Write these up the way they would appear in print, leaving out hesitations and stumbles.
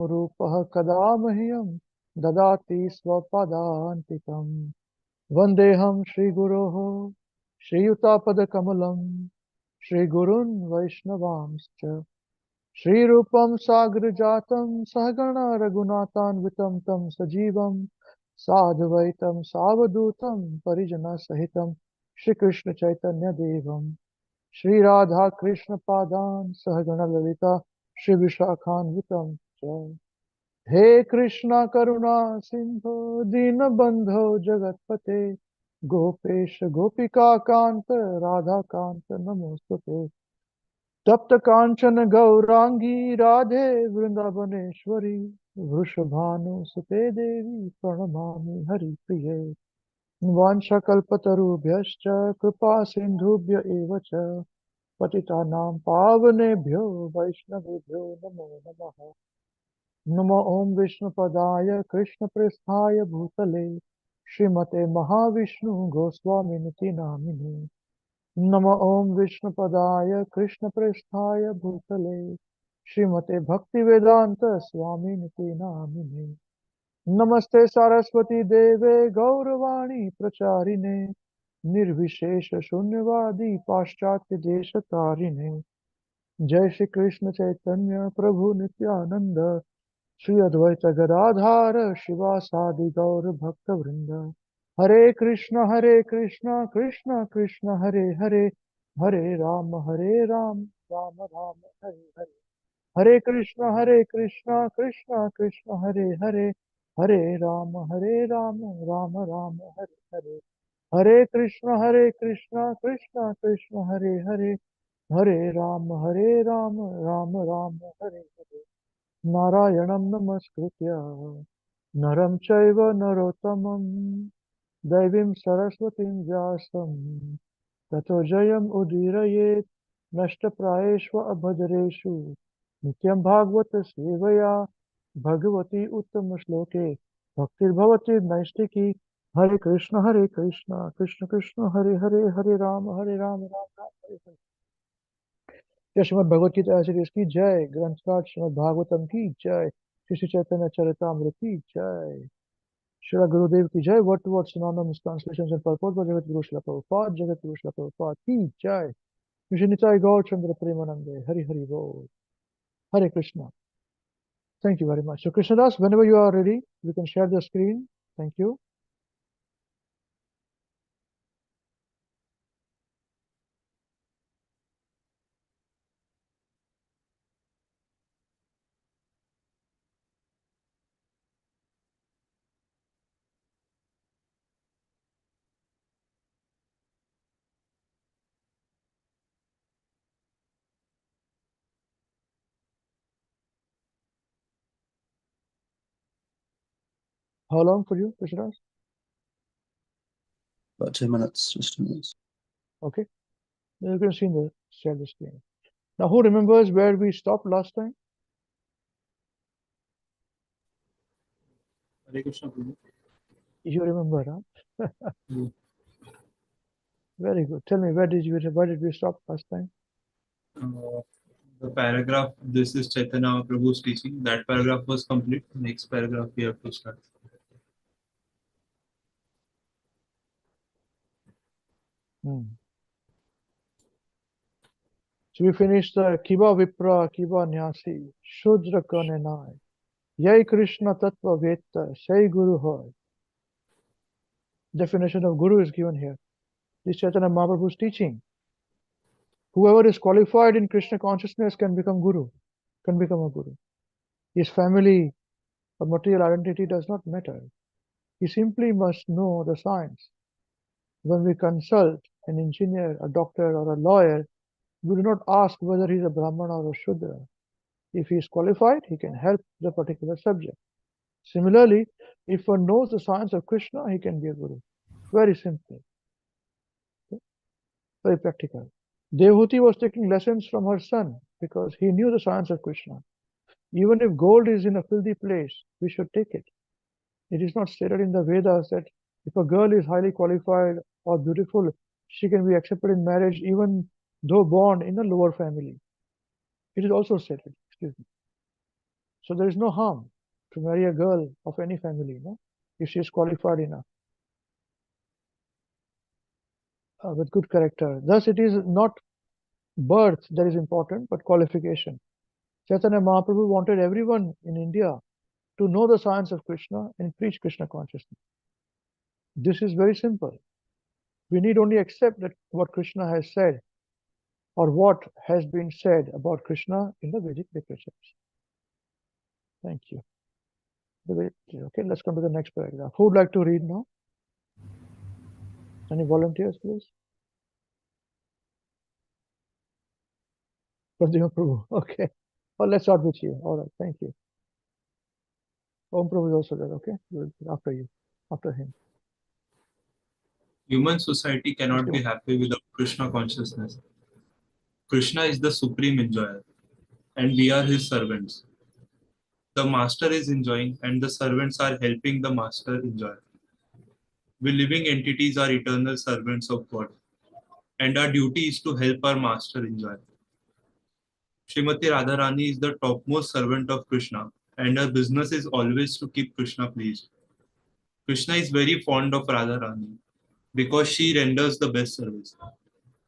रूपः कदा मह्यं ददाति स्वपदान्तिकम्। वन्देऽहं श्रीगुरोः श्रीयुतापदकमलं श्रीगुरून् वैष्णवांश्च। श्रीरूपं सागरजातं सहगण रघुनाथान्वितं तं सजीवं साद्वैतं सावधूतं परिजनसहितं श्रीकृष्णचैतन्यदेवं श्रीराधाकृष्णपादान् सहगण ललिता श्रीविशाखान्वितं च। हे कृष्णा करुणा सिंधु दीनबंधो जगतपते गोपेश गोपिका कांत राधा कांत नमोस्तुते। तप्त कांचन गौरांगी राधे वृंदावनेश्वरी वृषभानुसुते देवी प्रणमामि हरिप्रिये। वाञ्छाकल्पतरुभ्यश्च कृपा सिन्धुभ्य एव च पतितानां पावनेभ्यो वैष्णवेभ्यो नमो नमः। नमो ओं विष्णुपदाय कृष्णप्रेष्ठाय भूतले श्रीमते महाविष्णु गोस्वामिनिति नामिने। नमो ओं विष्णुपदाय कृष्णप्रेष्ठाय भूतले श्रीमते भक्तिवेदांत स्वामिनिति नामिने। नमस्ते सरस्वती देवे गौरवाणी प्रचारिणे निर्विशेष शून्यवादी पाश्चात्य देशतारिणे। जय श्री कृष्ण चैतन्य प्रभु नित्यानंद श्री अद्वैत गदाधार शिवासादि गौर भक्त वृंद। हरे कृष्ण कृष्ण कृष्ण हरे हरे हरे राम राम राम हरे हरे। हरे कृष्ण कृष्ण कृष्ण हरे हरे हरे राम राम राम हरे हरे। हरे कृष्ण कृष्ण कृष्ण हरे हरे हरे राम राम राम हरे हरे। नारायणं नमस्कृत्य नरं चैव नरोत्तमं दैवीं सरस्वतीं व्यासं ततो जयम् उदीरयेत्। नष्टप्रायेषु अभद्रेषु नित्यं भागवत सेवया भगवती उत्तमश्लोके भक्तिर्भवति नैष्टिकी। हरे कृष्ण कृष्ण कृष्ण हरे हरे हरे राम राम राम हरे हरे। यह श्रीमद भगवत गीता ऐसे की जय। ग्रंथराज श्रीमद भागवतम की जय। श्री श्री चैतन्य चरितामृत की जय। श्री गुरुदेव की जय। Word to word synonyms translations and purport by Jagat Guru Srila Prabhupada. जगत गुरु श्रील प्रभुपाद की जय। श्री निताई गौर चंद्र प्रेमानंदे हरि हरि बोल। हरे Krishna. Thank you very much. So Krishnadas, whenever you are ready, you can share the screen. Thank you. How long for you, Krishnadas? About 10 minutes, just 10 minutes. Okay. Then you can share the screen. Now, who remembers where we stopped last time? Hare Krishna, Prabhu. You remember, huh? Hmm. Very good. Tell me, where did we stop last time? The paragraph, this is Chaitanya Prabhu's teaching. That paragraph was complete. Next paragraph we have to start. So we finished Kiba Vipra, Kiba Nyasi, Shudra Kanenai, Yai Krishna Tattva Veta, Sai Guru Hoy. Definition of Guru is given here. This Chaitanya Mahaprabhu's teaching. Whoever is qualified in Krishna consciousness can become Guru, can become a Guru. His family or material identity does not matter. He simply must know the science. When we consult an engineer, a doctor, or a lawyer, we do not ask whether he is a Brahman or a Shudra. If he is qualified, he can help the particular subject. Similarly, if one knows the science of Krishna, he can be a Guru. Very simple, okay? Very practical. Devahūti was taking lessons from her son because he knew the science of Krishna. Even if gold is in a filthy place, we should take it. It is not stated in the Vedas that if a girl is highly qualified or beautiful, she can be accepted in marriage even though born in a lower family. It is also stated, excuse me. So there is no harm to marry a girl of any family, no? If she is qualified enough, with good character. Thus, it is not birth that is important, but qualification. Chaitanya Mahaprabhu wanted everyone in India to know the science of Krishna and preach Krishna consciousness. This is very simple. We need only accept that what Krishna has said or what has been said about Krishna in the Vedic literatures. Thank you. Okay, let's come to the next paragraph. Who would like to read now? Any volunteers, please? Pradyumna Prabhu. Okay. Well, let's start with you. All right. Thank you. Om Prabhu is also there. Okay. After you. After him. Human society cannot be happy without Krishna consciousness. Krishna is the supreme enjoyer, and we are his servants. The master is enjoying, and the servants are helping the master enjoy. We living entities are eternal servants of God, and our duty is to help our master enjoy. Srimati Radharani is the topmost servant of Krishna, and her business is always to keep Krishna pleased. Krishna is very fond of Radharani because she renders the best service.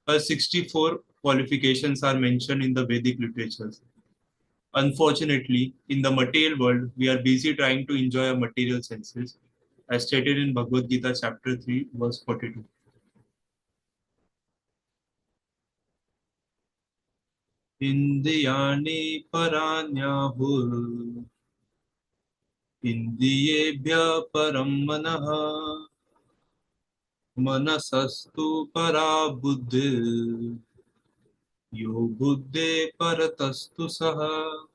Her 64 qualifications are mentioned in the Vedic literatures. Unfortunately, in the material world, we are busy trying to enjoy our material senses, as stated in Bhagavad Gita chapter 3, verse 42. Indriyani paranyahur Indriyebhya param manah Manasastu para buddhi Yo buddhe paratastu saha.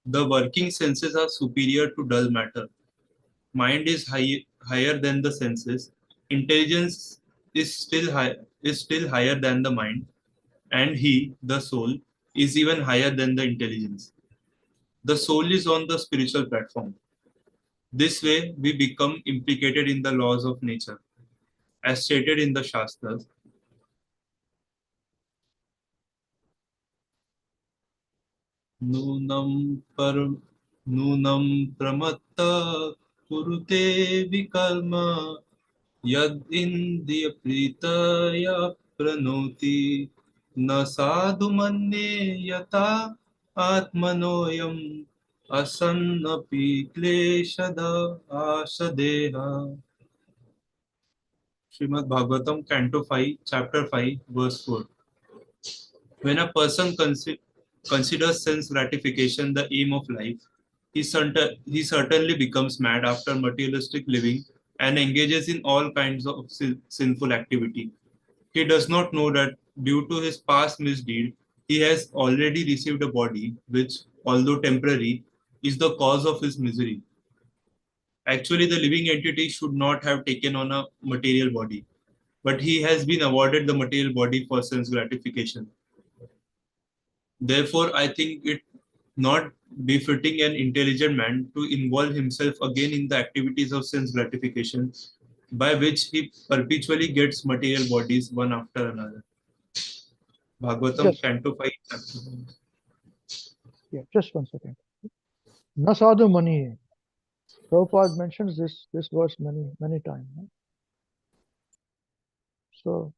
The working senses are superior to dull matter. Mind is higher than the senses. Intelligence is still higher than the mind, and he, the soul, is even higher than the intelligence. The soul is on the spiritual platform. This way, we become implicated in the laws of nature, as stated in the Shastras. Nunam par Nunam pramatta kurute vikarma Yad Indriya Pritaya Pranoti Na Sadhu Manne Yata Atmanoyam Asannapi Kleshada Asadeha. Srimad Bhagavatam, Canto 5, Chapter 5, Verse 4. When a person considers sense gratification the aim of life, he certainly becomes mad after materialistic living and engages in all kinds of sinful activity. He does not know that due to his past misdeed, he has already received a body which, although temporary, is the cause of his misery. Actually, the living entity should not have taken on a material body, but he has been awarded the material body for sense gratification. Therefore, I think it not befitting an intelligent man to involve himself again in the activities of sense gratification, by which he perpetually gets material bodies one after another. Bhagavatam, Just, Canto 5, Chapter 1. yeah, just one second. Nasadu mani. Prabhupada mentions this verse many times. No? So,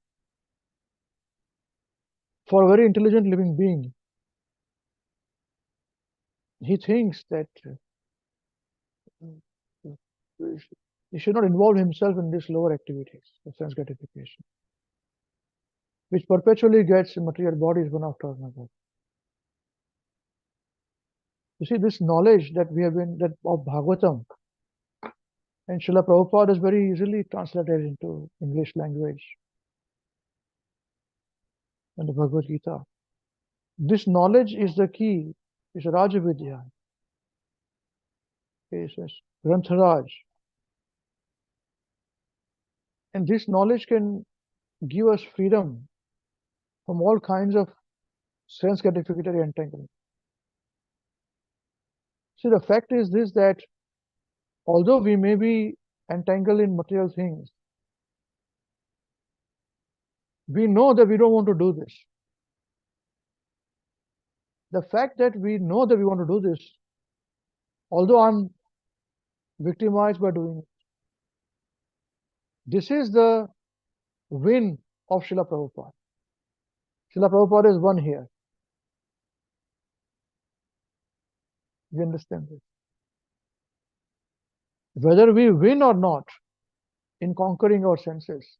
for a very intelligent living being, he thinks that he should not involve himself in these lower activities of sense gratification, which perpetually gets material bodies one after another. You see, this knowledge that we have been that of Bhagavatam and Srila Prabhupada is very easily translated into English language and the Bhagavad Gita. This knowledge is the key, is Raja Vidya, is Grantharaj. And this knowledge can give us freedom from all kinds of sense gratificatory entanglement. See, the fact is this, that although we may be entangled in material things, we know that we don't want to do this. The fact that we know that we want to do this, although I'm victimized by doing it, this is the win of Srila Prabhupada. Srila Prabhupada is one here. You understand this? Whether we win or not in conquering our senses,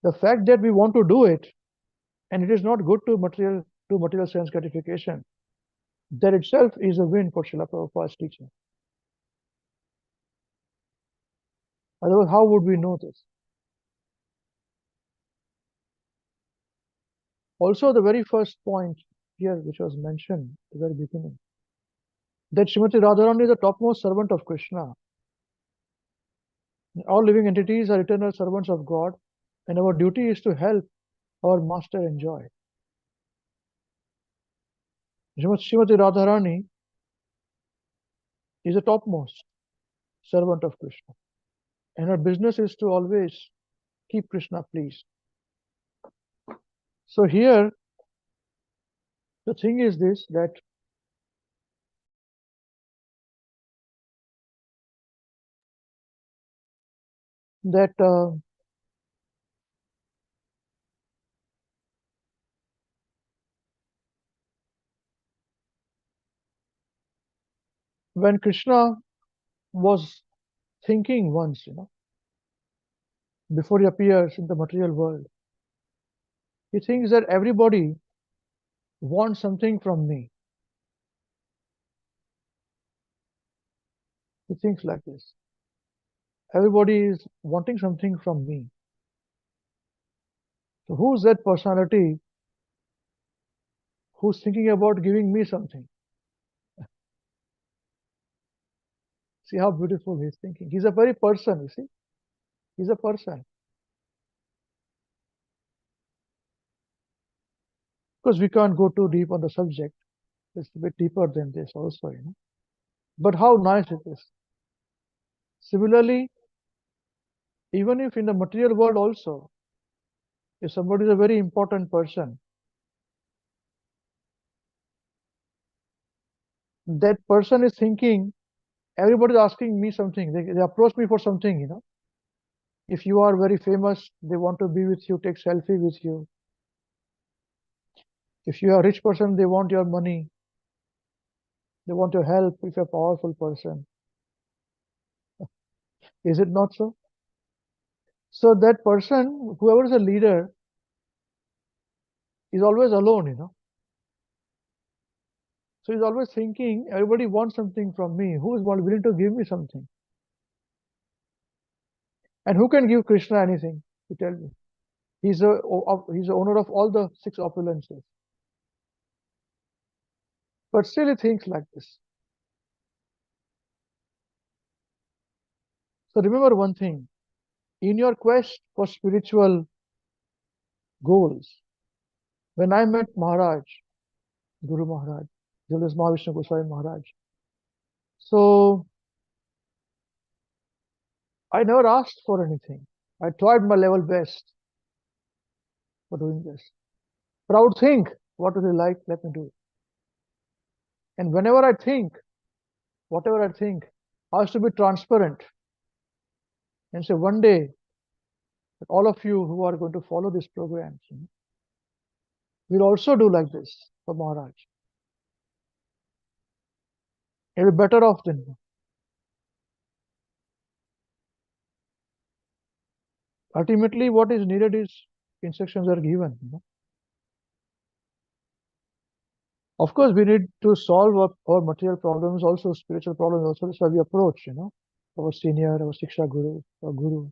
the fact that we want to do it, and it is not good to material sense gratification, that itself is a win for Srila Prabhupada's teaching. Otherwise, how would we know this? Also, the very first point here, which was mentioned at the very beginning, that Srimati Radharani is the topmost servant of Krishna. All living entities are eternal servants of God, and our duty is to help our master enjoy. Srimati Radharani is the topmost servant of Krishna, and her business is to always keep Krishna pleased. So here, the thing is this, that when Krishna was thinking once, before he appears in the material world, he thinks that everybody wants something from me. He thinks like this. Everybody is wanting something from me. So who's that personality who's thinking about giving me something? See how beautiful he's thinking. He's a very person, you see. He's a person. Because we can't go too deep on the subject. It's a bit deeper than this also, But how nice it is. Similarly, even if in the material world also, if somebody is a very important person, that person is thinking, everybody is asking me something. They approach me for something, If you are very famous, they want to be with you, take selfie with you. If you are a rich person, they want your money. They want your help if you're a powerful person. Is it not so? So that person, whoever is a leader, is always alone, So he's always thinking, everybody wants something from me. Who is willing to give me something? And who can give Krishna anything? You tell me. He's the owner of all the 6 opulences. But still he thinks like this. So remember one thing. In your quest for spiritual goals, when I met Maharaj, Guru Maharaj, Julius Mahavishnu Goswami Maharaj, so I never asked for anything. I tried my level best for doing this. But I would think, what do they like? Let me do it. And whenever I think, whatever I think, I have to be transparent and say, one day, all of you who are going to follow these programs, will also do like this for Maharaj. You'll be better off than me. Ultimately, what is needed is instructions are given. Of course, we need to solve our material problems, also spiritual problems. Also, that's why we approach, our senior, our Shiksha Guru, our Guru.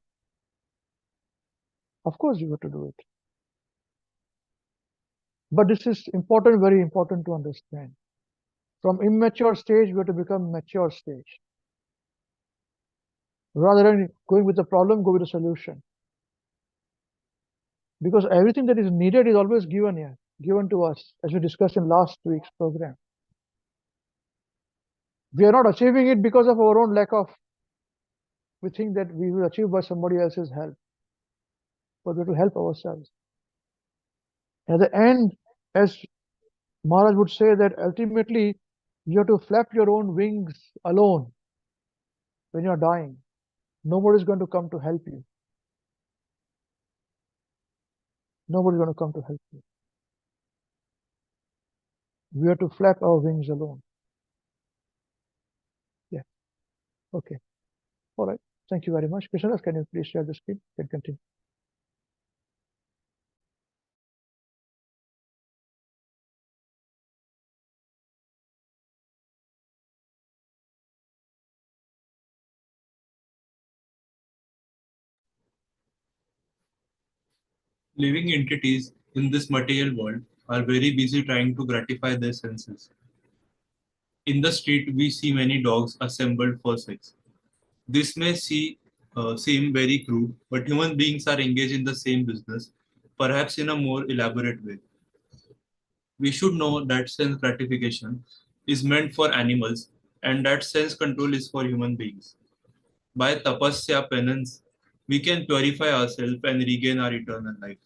Of course, you have to do it. But this is important, very important to understand. From immature stage, we have to become mature stage. Rather than going with the problem, go with the solution. Because everything that is needed is always given here, given to us, as we discussed in last week's program. We are not achieving it because of our own lack of, we think that we will achieve by somebody else's help. But we have to help ourselves. At the end, as Maharaj would say that ultimately you have to flap your own wings alone when you're dying. Nobody is going to come to help you. Nobody is going to come to help you. We have to flap our wings alone. Yeah. Okay. All right. Thank you very much. Krishna, can you please share the screen? You can continue. Living entities in this material world are very busy trying to gratify their senses. In the street, we see many dogs assembled for sex. This may seem very crude, but human beings are engaged in the same business, perhaps in a more elaborate way. We should know that sense gratification is meant for animals and that sense control is for human beings. By tapasya penance, we can purify ourselves and regain our eternal life.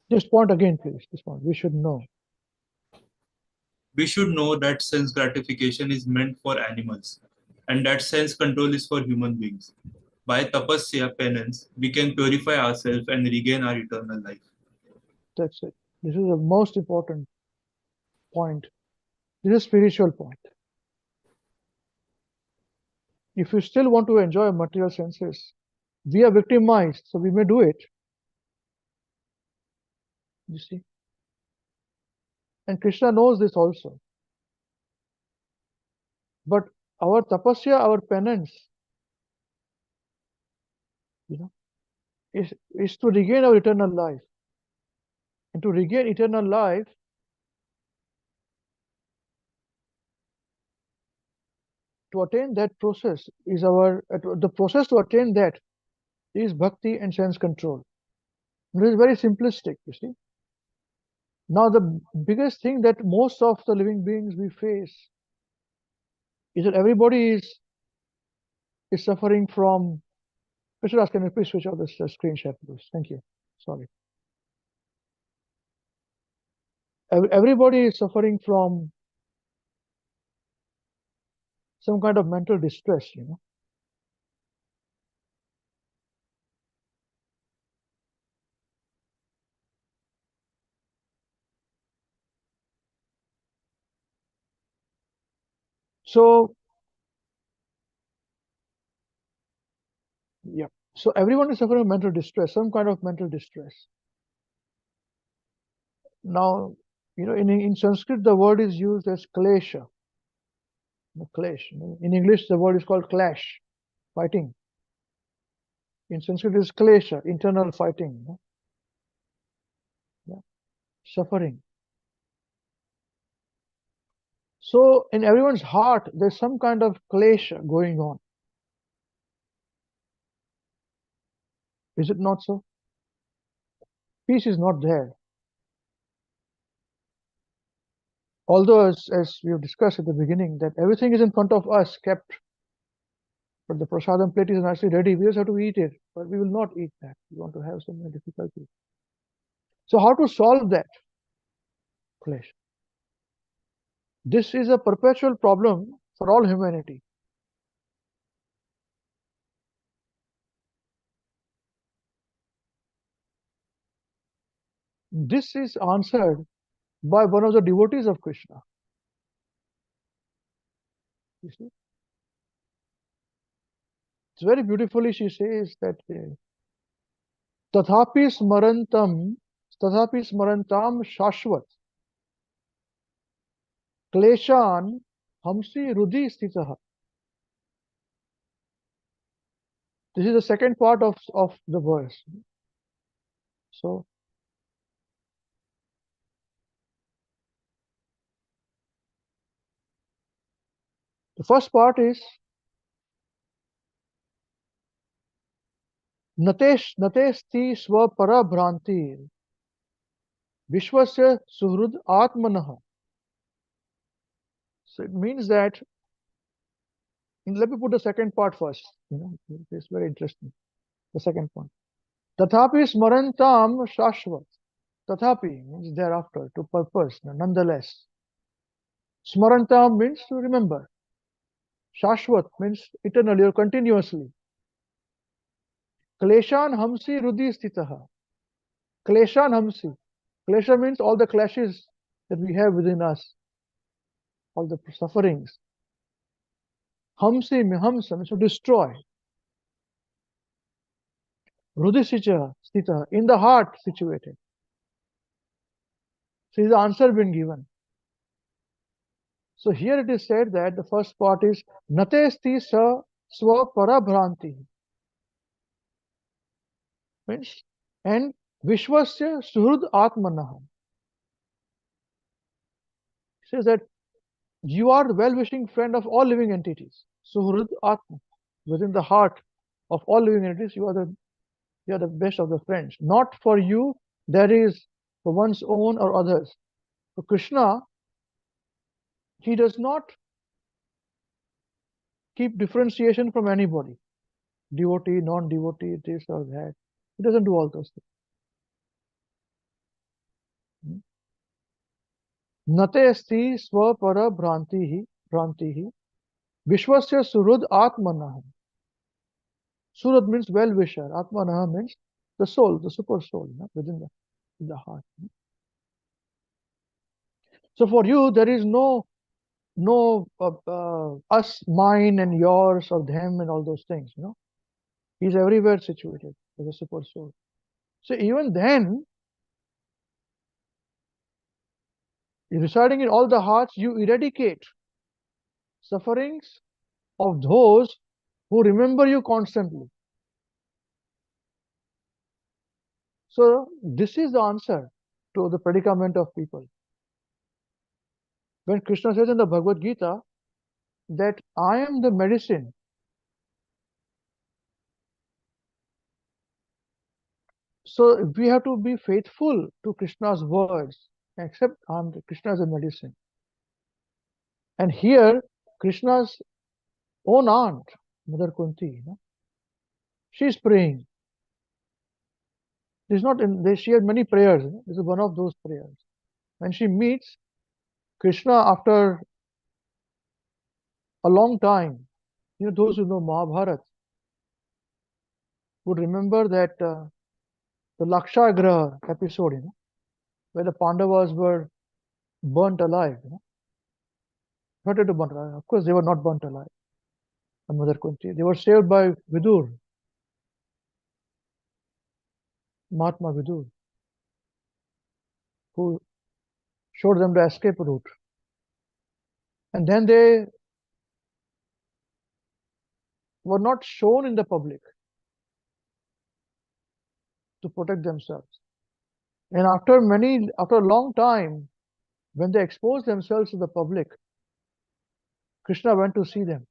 This point again, please. This point. We should know. We should know that sense gratification is meant for animals and that sense control is for human beings. By tapasya penance, we can purify ourselves and regain our eternal life. That's it. This is the most important point. This is a spiritual point. If you still want to enjoy material senses, we are victimized, so we may do it. You see? And Krishna knows this also. But our tapasya, our penance, is to regain our eternal life. And to regain eternal life, to attain that process is the process to attain that is bhakti and sense control. It is very simplistic, you see. Now, the biggest thing that most of the living beings we face is that everybody is suffering from. Mr. Can you please switch off the screen share, please? Thank you. Sorry. Everybody is suffering from some kind of mental distress, So, yeah. So everyone is suffering mental distress, some kind of mental distress. Now, in Sanskrit, the word is used as klesha. Clash. In English, the word is called clash, fighting. In Sanskrit, it is klesha, internal fighting, suffering. So, in everyone's heart, there's some kind of klesha going on. Is it not so? Peace is not there. Although, as we have discussed at the beginning, that everything is in front of us, kept, but the prasadam plate is nicely ready. We just have to eat it, but we will not eat that. We want to have some difficulty. So, how to solve that clash? This is a perpetual problem for all humanity. This is answered by one of the devotees of Krishna. You see? It's very beautifully she says that Tathapi smarantam shashvat kleshan hamsi rudhi stitaha. This is the second part of the verse. So, the first part is natesti swapara bhranti vishwasya suhrud atmanah. So it means that, let me put the second part first. It's very interesting. The second point. Tathapi smarantam shashvat. Tathapi means thereafter, to purpose, nonetheless. Smaranta means to remember. Shashwat means eternally or continuously. Kleshan hamsi rudi stitaha. Kleshan hamsi. Klesha means all the clashes that we have within us, all the sufferings. Hamsi hamsa means to destroy. Rudisicha stitaha, in the heart situated. So is the answer been given. So here it is said that the first part is Natesti sa swa parabhranti. Means, and Vishwasya Suhrud Atmanah. Says that you are the well-wishing friend of all living entities. Suhrud Atma. Within the heart of all living entities, you are the best of the friends. Not for you, there is for one's own or others. For Krishna, he does not keep differentiation from anybody. Devotee, non-devotee, this or that. He doesn't do all those things. Nate asti swapara bhrantihi vishwasya surud atmanah. Surud means well-wisher. Atmanah means the soul, the super soul, within the heart. So for you, there is no us, mine, and yours, or them, and all those things. He's everywhere situated as a super soul. So even then, residing in all the hearts, you eradicate sufferings of those who remember you constantly. So this is the answer to the predicament of people. When Krishna says in the Bhagavad Gita that I am the medicine, so we have to be faithful to Krishna's words, accept Krishna as a medicine. And here, Krishna's own aunt, Mother Kunti, she's praying. She had many prayers. This is one of those prayers. When she meets Krishna after a long time, those who know Mahabharata would remember that the Lakshagraha episode, where the Pandavas were burnt alive. Not to burnt alive. Of course, they were not burnt alive. And Mother Kunti, they were saved by Vidur, Mahatma Vidur, who showed them the escape route. And then they were not shown in the public to protect themselves. And after a long time, when they exposed themselves to the public, Krishna went to see them.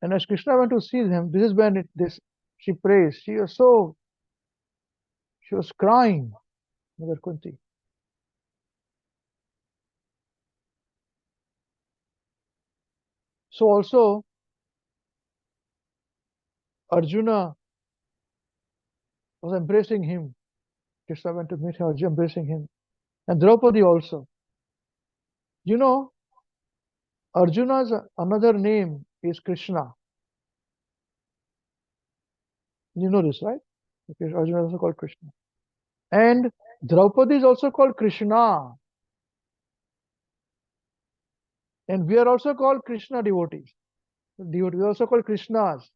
And as Krishna went to see them, this is when she prays. She was crying, Mother Kunti. So also, Arjuna was embracing him. Krishna went to meet him, Arjuna embracing him. And Draupadi also. Arjuna's another name is Krishna. You know this, right? Because Arjuna is also called Krishna. And Draupadi is also called Krishna. And we are also called Krishna devotees. We are also called Krishnas.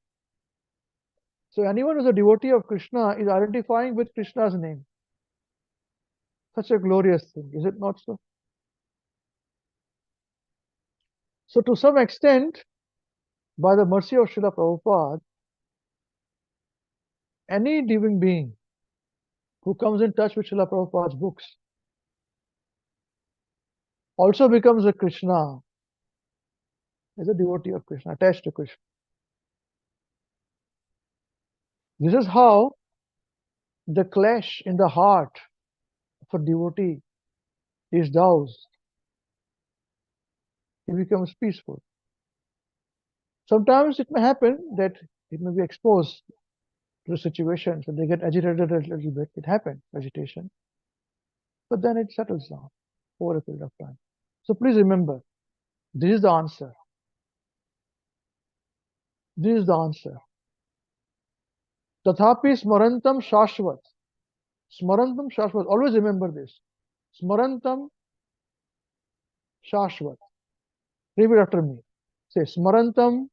So anyone who's a devotee of Krishna is identifying with Krishna's name. Such a glorious thing, is it not so? So to some extent, by the mercy of Srila Prabhupada, any living being who comes in touch with Srila Prabhupada's books also becomes a Krishna, is a devotee of Krishna, attached to Krishna. This is how the clash in the heart of a devotee is doused. He becomes peaceful. Sometimes it may happen that it may be exposed to the situation, so they get agitated a little bit. It happens, agitation, but then it settles down over a period of time. So please remember, this is the answer. This is the answer. Tathapi smarantam shashvat. Smarantam shashvat. Always remember this. Smarantam shashvat. Repeat after me. Say smarantam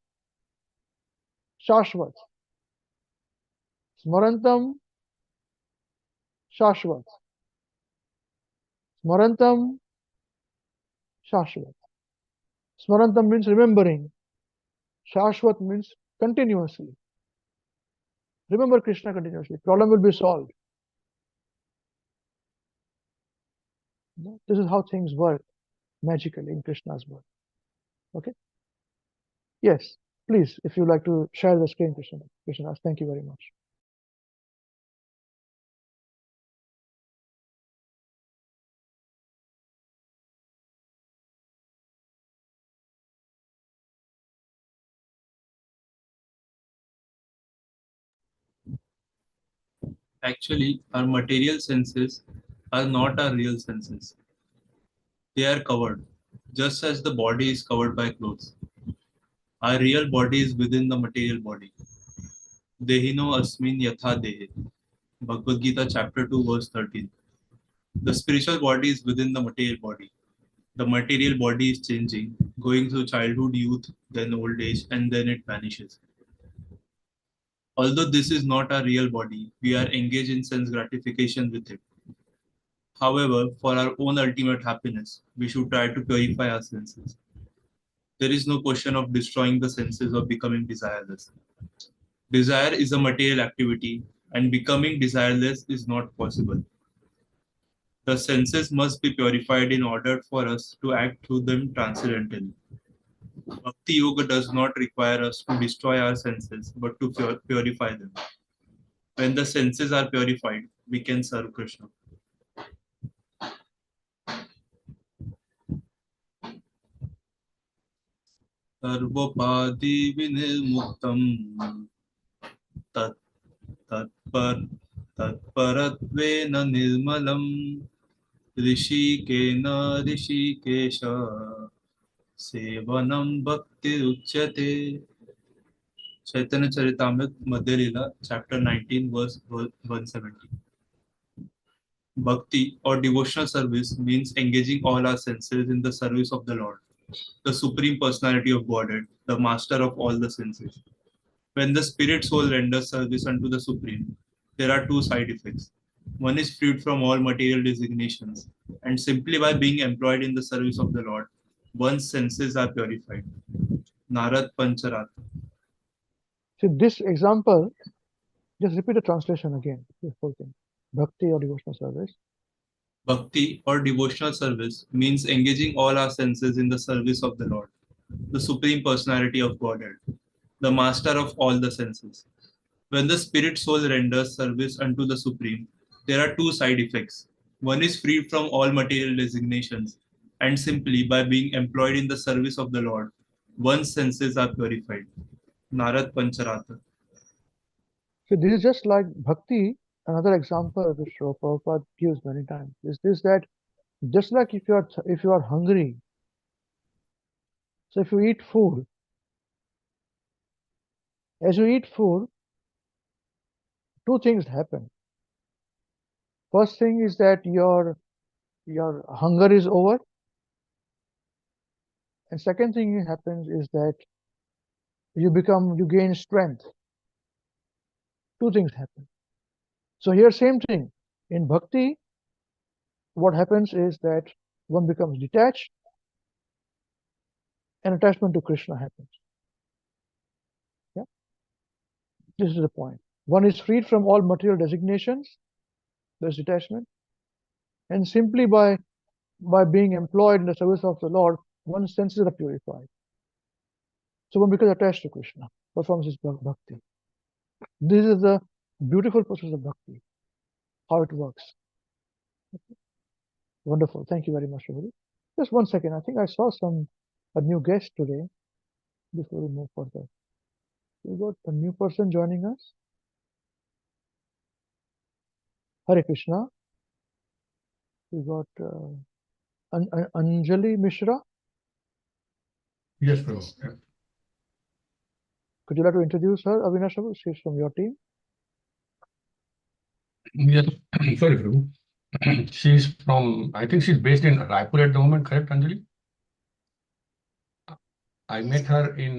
shashvat. Smarantam shashvat. Smarantam shashvat. Smarantam means remembering. Shashvat means continuously. Remember Krishna continuously. Problem will be solved. This is how things work magically in Krishna's world. Okay? Yes, please, if you like to share the screen, Krishna, thank you very much. Actually, our material senses are not our real senses. They are covered, just as the body is covered by clothes. Our real body is within the material body. Dehino asmin yatha dehe. Bhagavad Gita chapter 2 verse 13. The spiritual body is within the material body. The material body is changing, going through childhood, youth, then old age, and then it vanishes. Although this is not our real body, we are engaged in sense gratification with it. However, for our own ultimate happiness, we should try to purify our senses. There is no question of destroying the senses or becoming desireless. Desire is a material activity, and becoming desireless is not possible. The senses must be purified in order for us to act through them transcendentally. Bhakti Yoga does not require us to destroy our senses, but to purify them. When the senses are purified, we can serve Krishna. सर्वोपाधि विनिर्मुक्तं तत् तत्परत्वेन निर्मलं ऋषिकेन Rishikesh सेवनं भक्तिरुच्यते. Chaitanya Charitamrita Madhya Leela, chapter 19, verse 170. Bhakti or devotional service means engaging all our senses in the service of the Lord, the Supreme Personality of Godhead, the Master of all the senses. When the spirit soul renders service unto the Supreme, there are two side effects. One is freed from all material designations, and simply by being employed in the service of the Lord, one's senses are purified. Narad Pancharat. See this example, just repeat the translation again. This whole thing. Bhakti or devotional service. Bhakti or devotional service means engaging all our senses in the service of the Lord, the Supreme Personality of Godhead, the Master of all the senses. When the spirit soul renders service unto the Supreme, there are two side effects. One is freed from all material designations, and simply by being employed in the service of the Lord, one's senses are purified. Narad Pancharata. So this is just like bhakti. Another example which Prabhupada gives many times is this, that just like if you are hungry, so if you eat food, as you eat food, two things happen. First thing is that your hunger is over, and second thing that happens is that you gain strength. Two things happen. So here same thing. In bhakti, what happens is that one becomes detached and attachment to Krishna happens. Yeah, this is the point. One is freed from all material designations, there's detachment, and simply by being employed in the service of the Lord, one's senses are purified. So one becomes attached to Krishna, performs his bhakti. This is the beautiful process of bhakti, how it works. Wonderful. Thank you very much, Prabhuji. Just 1 second. I think I saw a new guest today before we move further. We got a new person joining us. Hare Krishna. We got Anjali Mishra. Yes, Prabhu. Yeah. Could you like to introduce her, Avinash Prabhu? She's from your team. Yes, sorry, Prabhu. She's from, I think she's based in Raipur at the moment, correct, Anjali? I met her in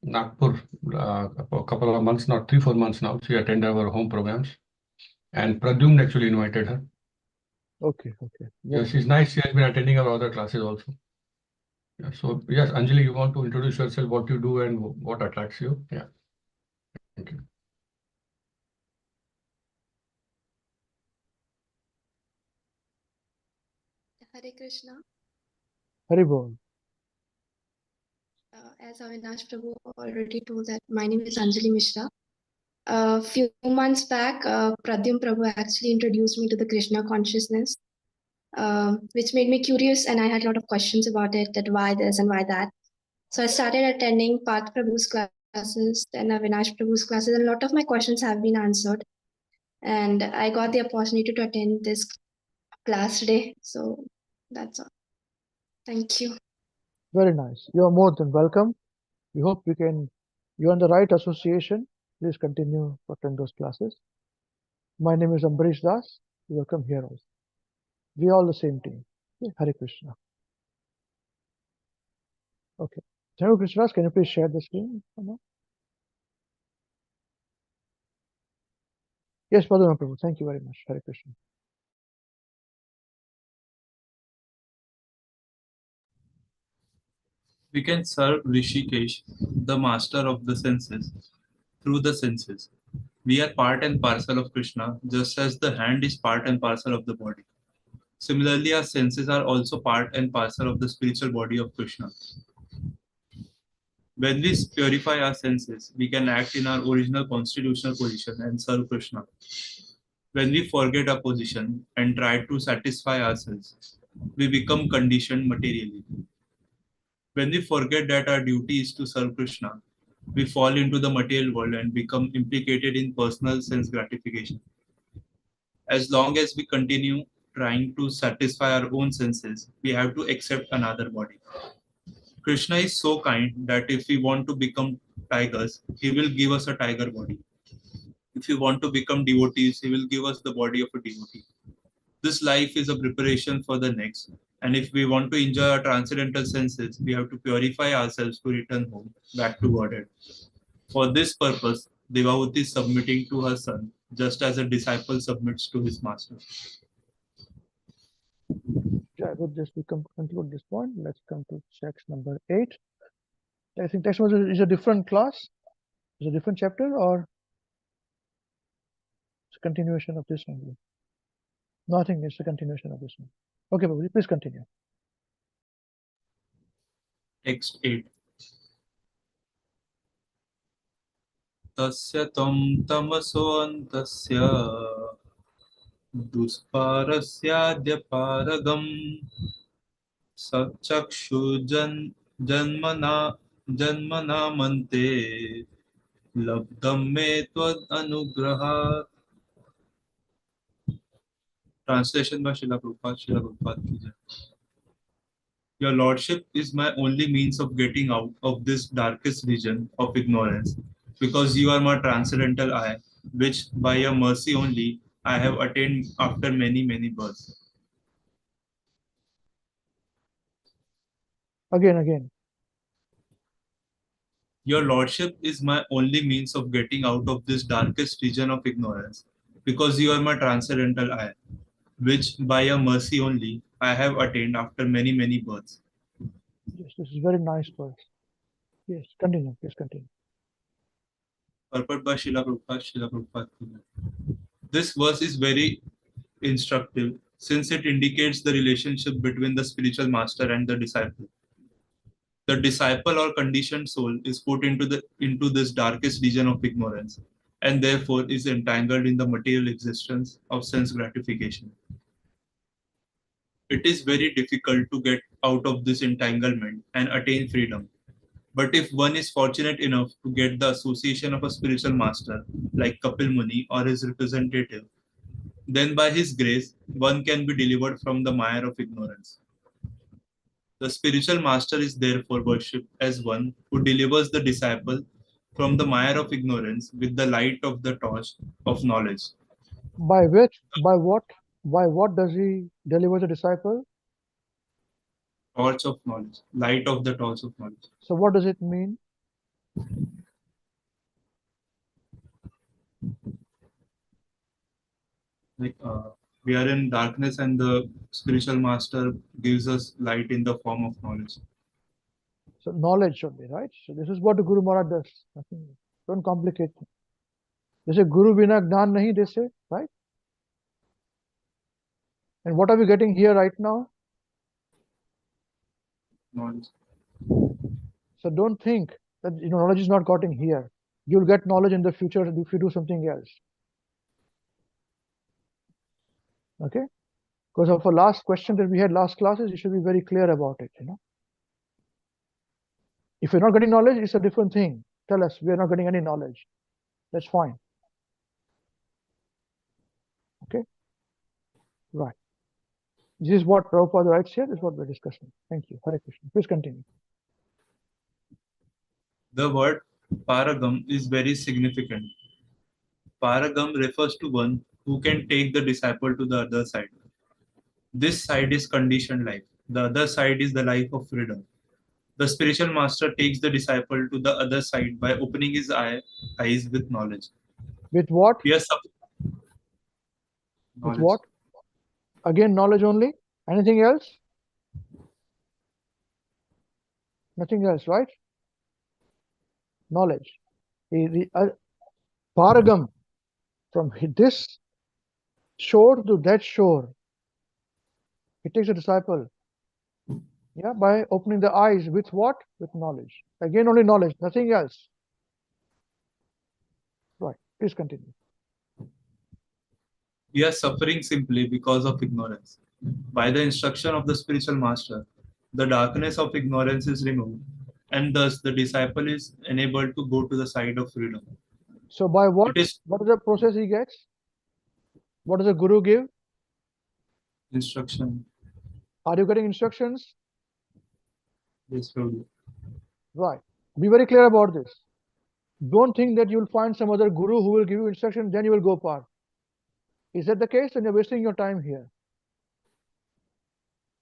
Nagpur a couple of months, not 3, 4 months now. She attended our home programs, and Pradyumna actually invited her. Okay. Yeah, she's nice. She has been attending our other classes also. Yeah, so yes, Anjali, you want to introduce yourself, what you do and what attracts you? Yeah. Thank you. Hare Krishna. Hare Bol. As Avinash Prabhu already told that my name is Anjali Mishra. A few months back, Pradyum Prabhu actually introduced me to the Krishna consciousness, which made me curious, and I had a lot of questions about it, that why this and why that. So I started attending Path Prabhu's classes, then Avinash Prabhu's classes, and a lot of my questions have been answered. And I got the opportunity to attend this class today. So that's all. Thank you. Very nice. You are more than welcome. We hope you're in the right association. Please continue to attend those classes. My name is Ambarisa Das. Welcome here also. We are all the same team. Okay. Hare Krishna. Okay. Hare Krishna, can you please share the screen? Yes, Padma Prabhu. Thank you very much. Hare Krishna. We can serve Rishikesh, the master of the senses, through the senses. We are part and parcel of Krishna, just as the hand is part and parcel of the body. Similarly, our senses are also part and parcel of the spiritual body of Krishna. When we purify our senses, we can act in our original constitutional position and serve Krishna. When we forget our position and try to satisfy ourselves, we become conditioned materially. When we forget that our duty is to serve Krishna, we fall into the material world and become implicated in personal sense gratification. As long as we continue trying to satisfy our own senses, we have to accept another body. Krishna is so kind that if we want to become tigers, he will give us a tiger body. If we want to become devotees, he will give us the body of a devotee. This life is a preparation for the next. And if we want to enjoy our transcendental senses, we have to purify ourselves to return home, back to Godhead. For this purpose, Devahūti is submitting to her son, just as a disciple submits to his master. Yeah, with this, we conclude this point. Let's come to section number 8. I think text is a different class. Is a different chapter, or it's a continuation of this one? Nothing, it's a continuation of this one. Okay, Babu, please continue. Text 8. Tasya tam tamasoantasya dusparasyadyparagam sachakshu janmana mante labdam me tvad anugraha. Translation by Srila Prabhupada ki jai. Your Lordship is my only means of getting out of this darkest region of ignorance, because you are my transcendental I, which by your mercy only I have attained after many, many births. Again. Your Lordship is my only means of getting out of this darkest region of ignorance, because you are my transcendental I, which by your mercy only I have attained after many, many births. Yes, this is very nice verse. Yes, continue. Please continue. Purport by Srila Prabhupada. This verse is very instructive since it indicates the relationship between the spiritual master and the disciple. The disciple or conditioned soul is put into this darkest region of ignorance and therefore is entangled in the material existence of sense gratification. It is very difficult to get out of this entanglement and attain freedom. But if one is fortunate enough to get the association of a spiritual master like Kapil Muni or his representative, Then by his grace, one can be delivered from the mire of ignorance. The spiritual master is therefore worshipped as one who delivers the disciple from the mire of ignorance with the light of the torch of knowledge. By what does he deliver the disciple? Torch of knowledge, light of the torch of knowledge. So what does it mean? Like we are in darkness and the spiritual master gives us light in the form of knowledge. So knowledge only, right? So this is what the Guru Maharaj does. Nothing. Don't complicate things. They say Guru Bina Gnan Nahi, they say, right? And what are we getting here right now? Knowledge. So don't think that knowledge is not gotten here. You'll get knowledge in the future if you do something else. Okay? Because of a last question that we had last classes, you should be very clear about it, If you're not getting knowledge, it's a different thing. Tell us, we are not getting any knowledge. That's fine. Okay? Right. This is what Prabhupada writes here. This is what we're discussing. Thank you. Hare Krishna. Please continue. The word paragam is very significant. Paragam refers to one who can take the disciple to the other side. This side is conditioned life. The other side is the life of freedom. The spiritual master takes the disciple to the other side by opening his eyes with knowledge. With what? Yes, With what? Again, knowledge only? Anything else? Nothing else, right? Knowledge. Paragam, from this shore to that shore, he takes a disciple. Yeah, by opening the eyes with what? With knowledge. Again, only knowledge, nothing else. Right. Please continue. We are suffering simply because of ignorance. By the instruction of the spiritual master, the darkness of ignorance is removed, and thus the disciple is enabled to go to the side of freedom. So by what? It is What is the process he gets? What does the Guru give? instruction. Are you getting instructions? Yes, Prabhu. Right. Be very clear about this. Don't think that you'll find some other Guru who will give you instructions, then you will go par. Is that the case? Then you're wasting your time here.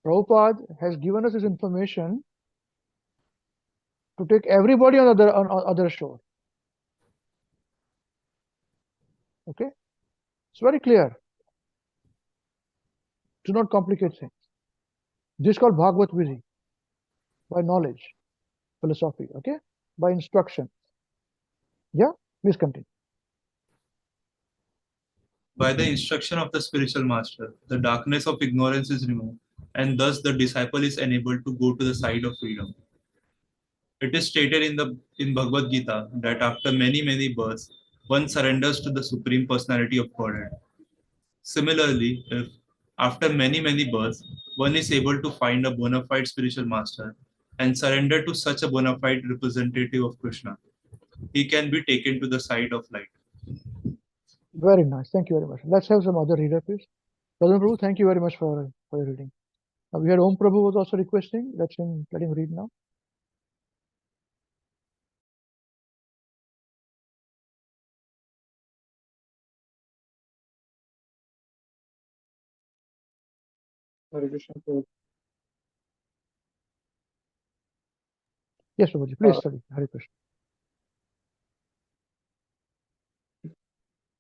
Prabhupada has given us this information to take everybody on other shore. Okay? It's very clear. Do not complicate things. This is called Bhagavad Vidhi, by knowledge, philosophy, okay? By instruction. Yeah? Please continue. By the instruction of the spiritual master, the darkness of ignorance is removed, and thus the disciple is enabled to go to the side of freedom. It is stated in Bhagavad Gita that after many births, one surrenders to the Supreme Personality of Godhead. Similarly, if after many births, one is able to find a bona fide spiritual master and surrender to such a bona fide representative of Krishna, he can be taken to the side of light. Very nice. Thank you very much. Let's have some other reader, please. Pradhan Prabhu, thank you very much for your reading. We had Om Prabhu was also requesting. Let him read now. Hare Krishna, Prabhu. Yes, Prabhuji, please study. Hare Krishna.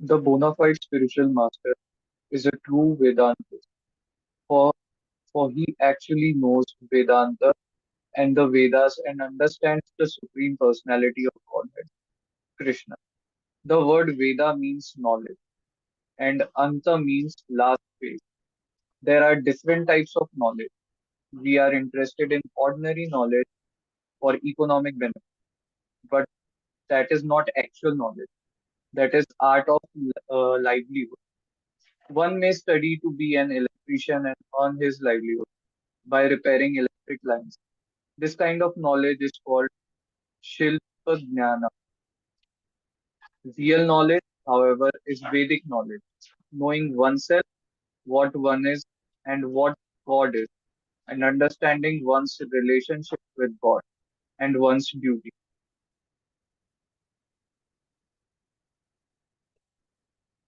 The bona fide spiritual master is a true Vedantist, for he actually knows Vedanta and the Vedas and understands the Supreme Personality of Godhead, Krishna. The word Veda means knowledge, and Anta means last phase. There are different types of knowledge. We are interested in ordinary knowledge for economic benefit, but that is not actual knowledge. That is art of livelihood. One may study to be an electrician and earn his livelihood by repairing electric lines. This kind of knowledge is called Shilpa Jnana. Real knowledge, however, is Vedic knowledge. knowing oneself, what one is, and what God is, and understanding one's relationship with God and one's duty.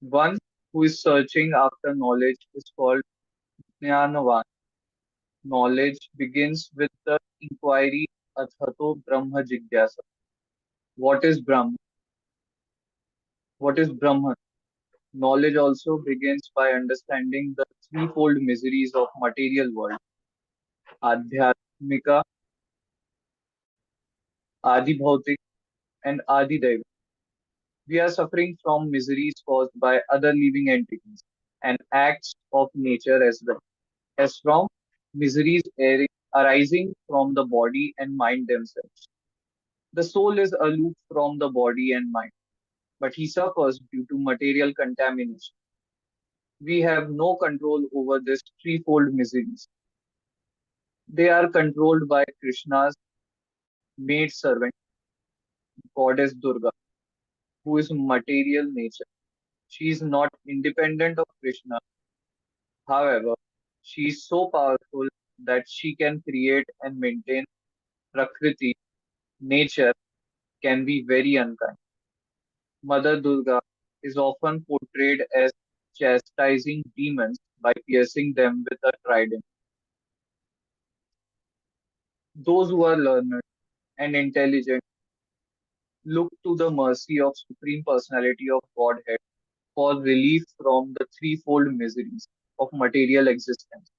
One who is searching after knowledge is called Jnanavan. Knowledge begins with the inquiry Athato Brahma Jigyasa. What is Brahma? What is Brahman? Knowledge also begins by understanding the threefold miseries of material world: Adhyatmika, Adi Bhautik, and Adi Daiva. We are suffering from miseries caused by other living entities and acts of nature as well as from miseries arising from the body and mind themselves. The soul is aloof from the body and mind, but he suffers due to material contamination. We have no control over these threefold miseries. They are controlled by Krishna's maid servant, goddess Durga, who is material nature. She is not independent of Krishna. However, she is so powerful that she can create and maintain Prakriti. Nature can be very unkind. Mother Durga is often portrayed as chastising demons by piercing them with a trident. Those who are learned and intelligent look to the mercy of Supreme Personality of Godhead for relief from the threefold miseries of material existence.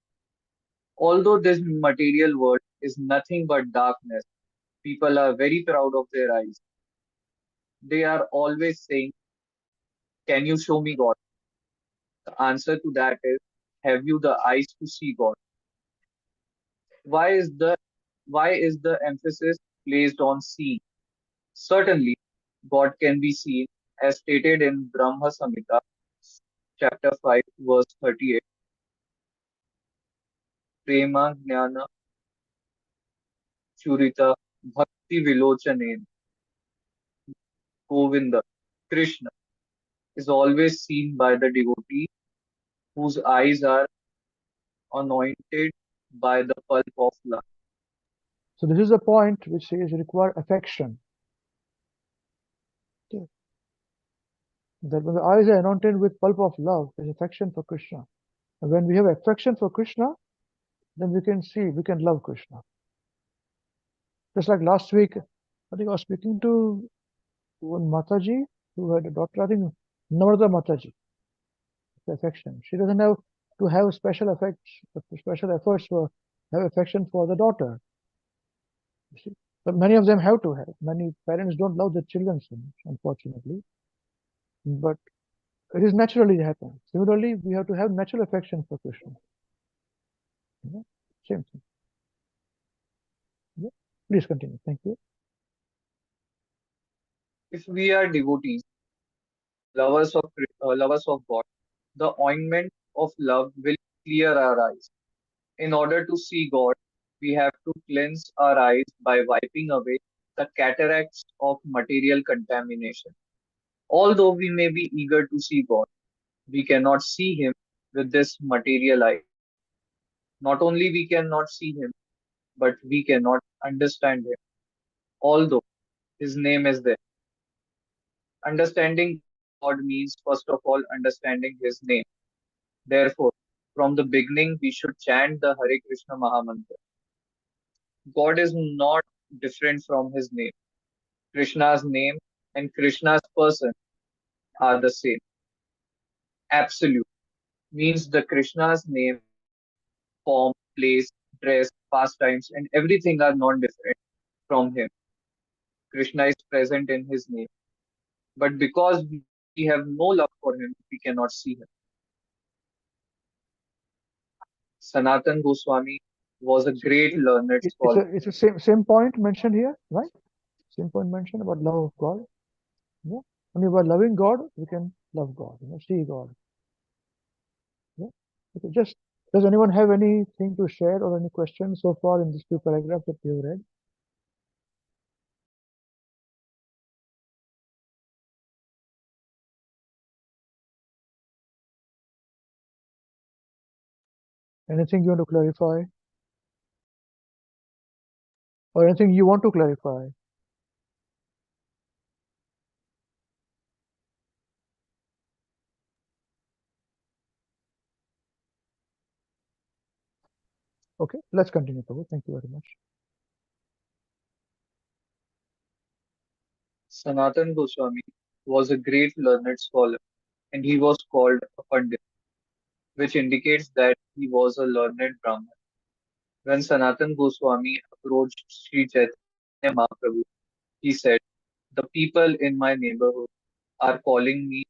Although this material world is nothing but darkness, people are very proud of their eyes. They are always saying, "Can you show me God?" The answer to that is, have you the eyes to see God? Why is the why is the emphasis placed on seeing? Certainly, God can be seen as stated in Brahma Samhita, chapter 5, verse 38. Prema Jnana Churita Bhakti Vilochanen Govinda. Krishna is always seen by the devotee whose eyes are anointed by the pulp of love. So this is a point which says require affection. Okay. That when the eyes are anointed with pulp of love, is affection for Krishna. And when we have affection for Krishna, then we can see, we can love Krishna. Just like last week, I think I was speaking to one Mataji who had a daughter, I think Narada Mataji, affection. She doesn't have to have special efforts for have affection for the daughter. You see? But many of them have to have. Many parents don't love their children so much, unfortunately. But it is naturally happen. Similarly, we have to have natural affection for Krishna. Yeah? Same thing. Yeah? Please continue. Thank you. If we are devotees, lovers of God, the ointment of love will clear our eyes. In order to see God, we have to cleanse our eyes by wiping away the cataracts of material contamination. Although we may be eager to see God, we cannot see Him with this material eye. Not only we cannot see Him, but we cannot understand Him, although His name is there. Understanding God means, first of all, understanding His name. Therefore, from the beginning, we should chant the Hare Krishna Mahamantra. God is not different from His name. Krishna's name and Krishna's person are the same. Absolute means the Krishna's name, form, place, dress, pastimes, and everything are not different from Him. Krishna is present in His name. But because we have no love for Him, we cannot see Him. Sanatan Goswami was a great learned scholar. It's the same point mentioned here, right? Same point mentioned about love of God. Yeah. Only by loving God, we can love God, see God. Yeah. Okay, does anyone have anything to share or any questions so far in these two paragraphs that we have read? Anything you want to clarify? Or anything you want to clarify? Okay, let's continue, Prabhu. Thank you very much. Sanatan Goswami was a great learned scholar, and he was called a Pandit, which indicates that he was a learned Brahmin. When Sanatan Goswami approached Sri Chaitanya Mahaprabhu, he said, "The people in my neighborhood are calling me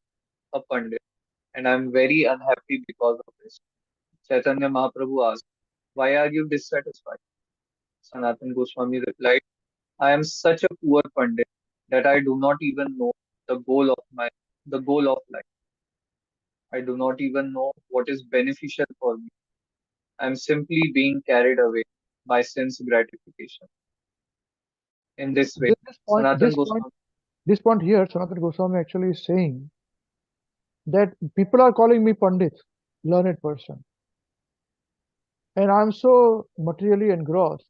a Pandit, and I am very unhappy because of this." Chaitanya Mahaprabhu asked, "Why are you dissatisfied?" Sanatan Goswami replied, "I am such a poor Pandit that I do not even know the goal of life. I do not even know what is beneficial for me. I am simply being carried away by sense gratification." In this way, This point, Sanatan Goswami, this point here, Sanatana Goswami actually is saying that people are calling me Pandit, learned person. And I'm so materially engrossed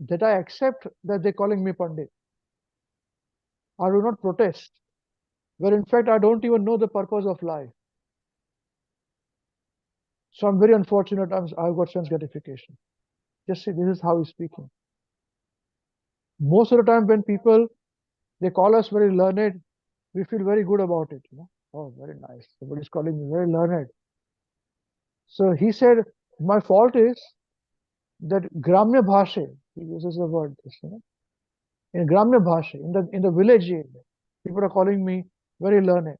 that I accept that they're calling me Pandit. I do not protest, where in fact I don't even know the purpose of life. So I'm very unfortunate I've got sense gratification. Just see, this is how he's speaking. Most of the time when people, they call us very learned, we feel very good about it. You know? Oh, very nice. Somebody's calling me very learned. So he said, my fault is that Gramya Bhashe, he uses the word, you know, in Gramya Bhashe, in the village area, people are calling me very learned.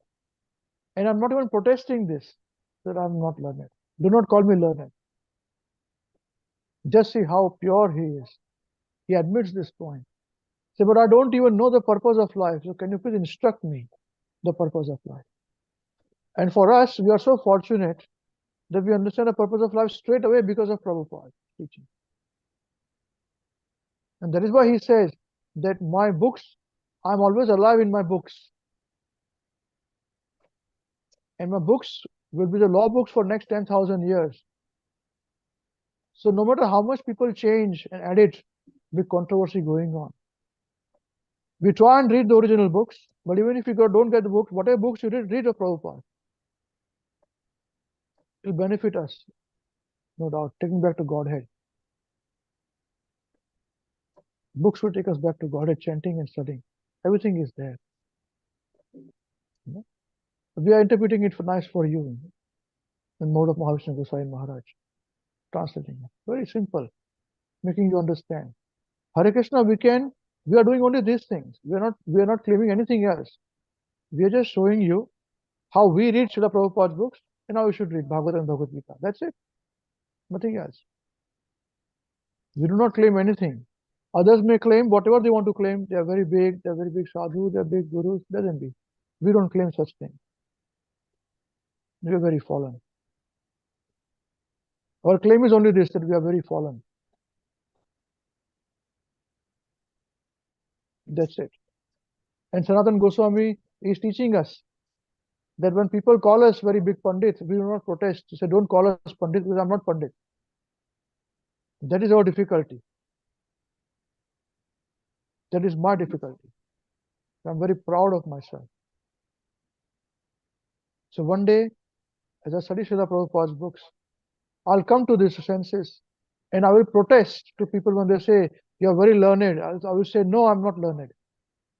And I'm not even protesting this, that I'm not learned. Do not call me learned. Just see how pure he is. He admits this point. Say, but I don't even know the purpose of life. So can you please instruct me the purpose of life? And for us, we are so fortunate that we understand the purpose of life straight away because of Prabhupada's teaching. And that is why he says that my books, I'm always alive in my books. And my books will be the law books for next 10,000 years. So no matter how much people change and edit, big controversy going on. We try and read the original books, but even if you don't get the books, whatever books you read of Prabhupada, it will benefit us, no doubt, taking back to Godhead. Books will take us back to Godhead, chanting and studying. Everything is there. You know? We are interpreting it for nice for you in mode of Mahavishnu Goswami Maharaj, translating it. Very simple, making you understand. Hare Krishna, we are doing only these things. We are not claiming anything else. We are just showing you how we read Srila Prabhupada's books and how we should read Bhagavad and Bhagavad Gita. That's it. Nothing else. We do not claim anything. Others may claim whatever they want to claim. They are very big sadhu, they are big gurus. Let them be. We don't claim such things. We are very fallen. Our claim is only this, that we are very fallen. That's it. And Sanatan Goswami is teaching us that when people call us very big Pandit, we do not protest. He said, don't call us Pandit because I'm not Pandit. That is our difficulty. That is my difficulty. I'm very proud of myself. So one day, as I study Srila Prabhupada's books, I'll come to these senses and I will protest to people when they say, you're very learned. I will say, no, I'm not learned.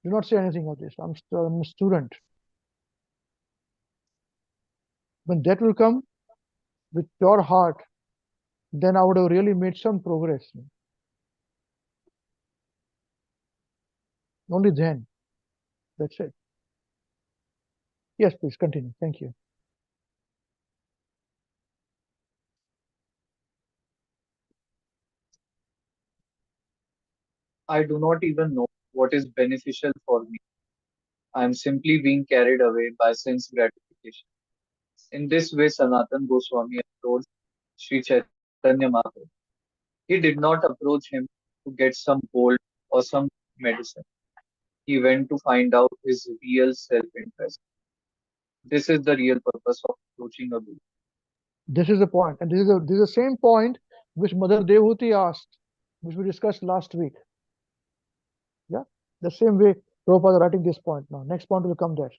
Do not say anything of this. I'm a student. When that will come with pure heart, then I would have really made some progress. Only then. That's it. Yes, please continue. Thank you. "I do not even know what is beneficial for me. I am simply being carried away by sense gratification." In this way, Sanatan Goswami approached Sri Chaitanya Mahaprabhu. He did not approach him to get some gold or some medicine. He went to find out his real self-interest. This is the real purpose of approaching a guru. This is the point, and this is the same point which Mother Devahūti asked, which we discussed last week. Yeah, the same way Prabhupada writing this point now. Next point will come there.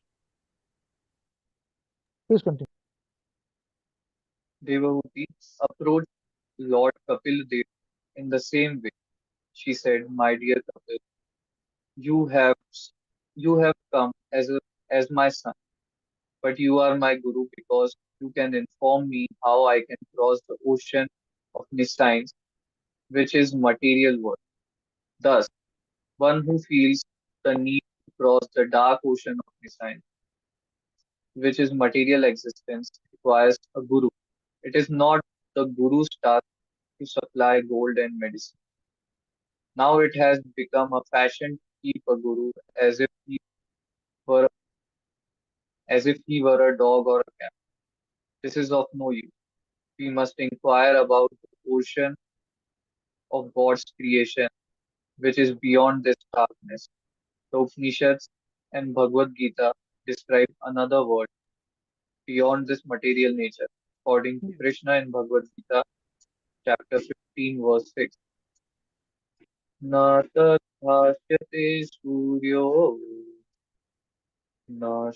Please continue. Devahūti approached Lord Kapila Dev in the same way. She said, "My dear Kapil, you have you have come as my son, but you are my guru because you can inform me how I can cross the ocean of nescience, which is material world. Thus, one who feels the need to cross the dark ocean of nescience, which is material existence, requires a guru. It is not the guru's task to supply gold and medicine. Now it has become a fashion to keep a guru were as if he were a dog or a cat. This is of no use. We must inquire about the ocean of God's creation, which is beyond this darkness. The Upanishads and Bhagavad Gita describe another world beyond this material nature. According to Krishna in Bhagavad Gita, chapter 15, verse 6. न तद्भाष्यते सूर्यो न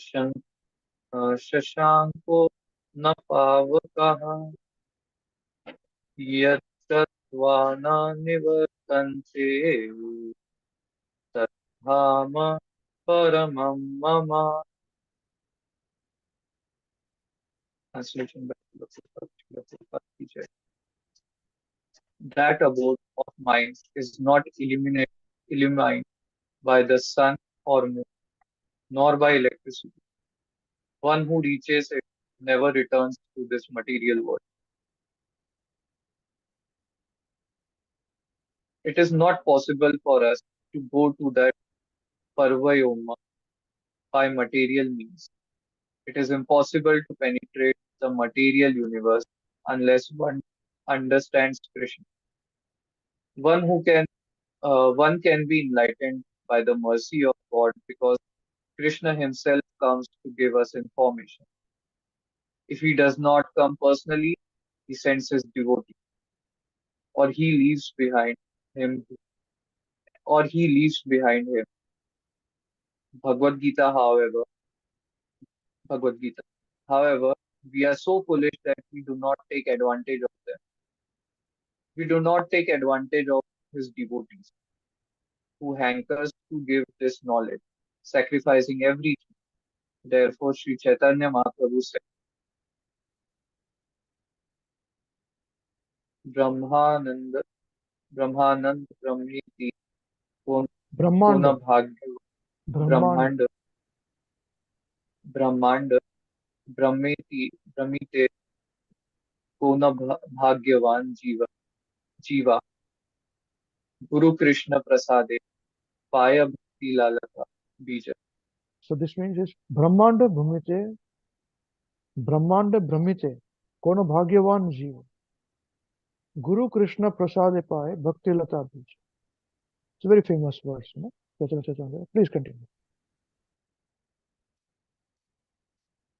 शशाङ्को न पावकः यत्तत्त्वा न निवर्तन्ते तद्धाम परमं मम. Translation by Prabhupada teacher. That abode of mind is not illumined by the sun or moon, nor by electricity. One who reaches it never returns to this material world. It is not possible for us to go to that Parvayoma by material means. It is impossible to penetrate the material universe unless one understands Krishna. One can be enlightened by the mercy of God because Krishna himself comes to give us information. If he does not come personally, he sends his devotee, or he leaves behind him, Bhagavad Gita, however, we are so foolish that we do not take advantage of them. We do not take advantage of his devotees, who hankers to give this knowledge, sacrificing everything. Therefore, Sri Chaitanya Mahaprabhu said, Brahmanand, Brahmanand, Brahmiti, Kona Brahmanda. Bhagya, Brahmanda. Brahmanda, Brahmite, Kona Bhagyavan Jiva, Guru Krishna Prasade, Paya Bhakti Lalata, Bija. So this means is Brahmanda Bhumite, Kono Bhagyavan Jiva. Guru Krishna Prasade Paye Bhakti Lata Bija. It's a very famous verse, no? Please continue.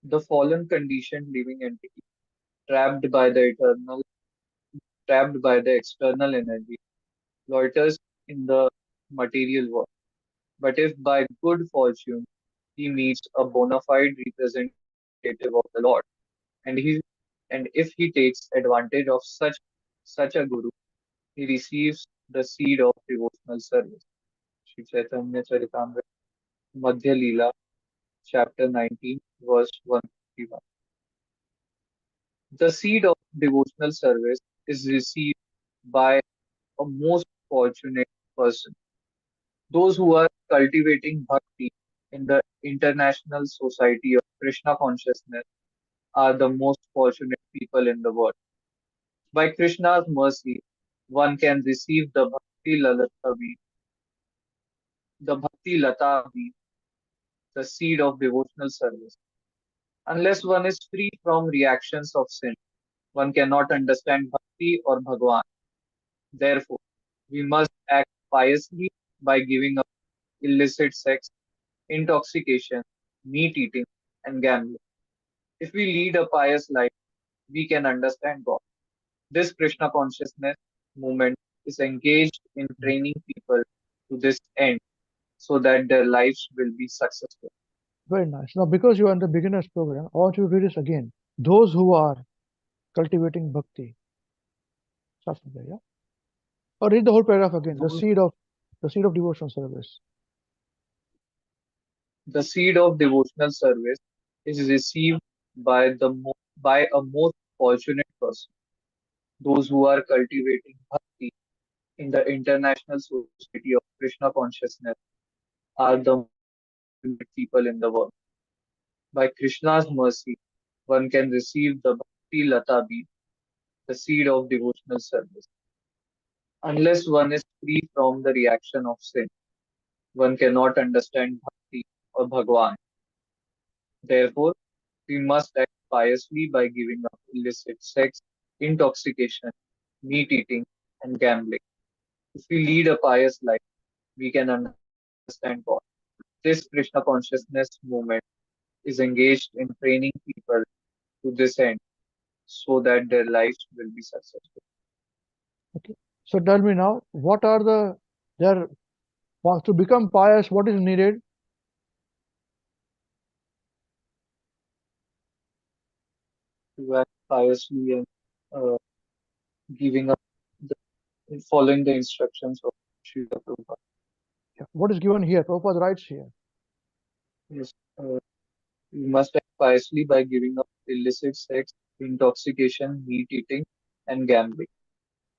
The fallen conditioned living entity, trapped by the external energy, loiters in the material world. But if by good fortune he meets a bona fide representative of the Lord, and if he takes advantage of such a guru, he receives the seed of devotional service. Sri Chaitanya Charitamrita, Madhya Leela, chapter 19, verse 151. The seed of devotional service is received by a most fortunate person. Those who are cultivating bhakti in the International Society of Krishna Consciousness are the most fortunate people in the world. By Krishna's mercy, one can receive the Bhakti Lata Bean, the seed of devotional service. Unless one is free from reactions of sin, one cannot understand Bhakti or Bhagwan. Therefore, we must act piously by giving up illicit sex, intoxication, meat eating, and gambling. If we lead a pious life, we can understand God. This Krishna consciousness movement is engaged in training people to this end so that their lives will be successful. Very nice. Now, because you are in the beginners program, I want you to read this again. Those who are cultivating bhakti. Starts from there, yeah? Or read the whole paragraph again. The seed of devotional service. The seed of devotional service is received by by a most fortunate person. Those who are cultivating bhakti in the International Society of Krishna Consciousness are the most fortunate people in the world. By Krishna's mercy, one can receive the bhakti lata bean, the seed of devotional service. Unless one is free from the reaction of sin, one cannot understand bhakti or Bhagwan. Therefore, we must act piously by giving up illicit sex, intoxication, meat eating, and gambling. If we lead a pious life, we can understand God. This Krishna consciousness movement is engaged in training people to this end so that their lives will be successful. Okay. So tell me now, what are to become pious, what is needed? To act piously and giving up, following the instructions of Srila Prabhupada. Yeah. What is given here? Prabhupada writes here. Yes, we must act piously by giving up illicit sex, intoxication, meat eating, and gambling.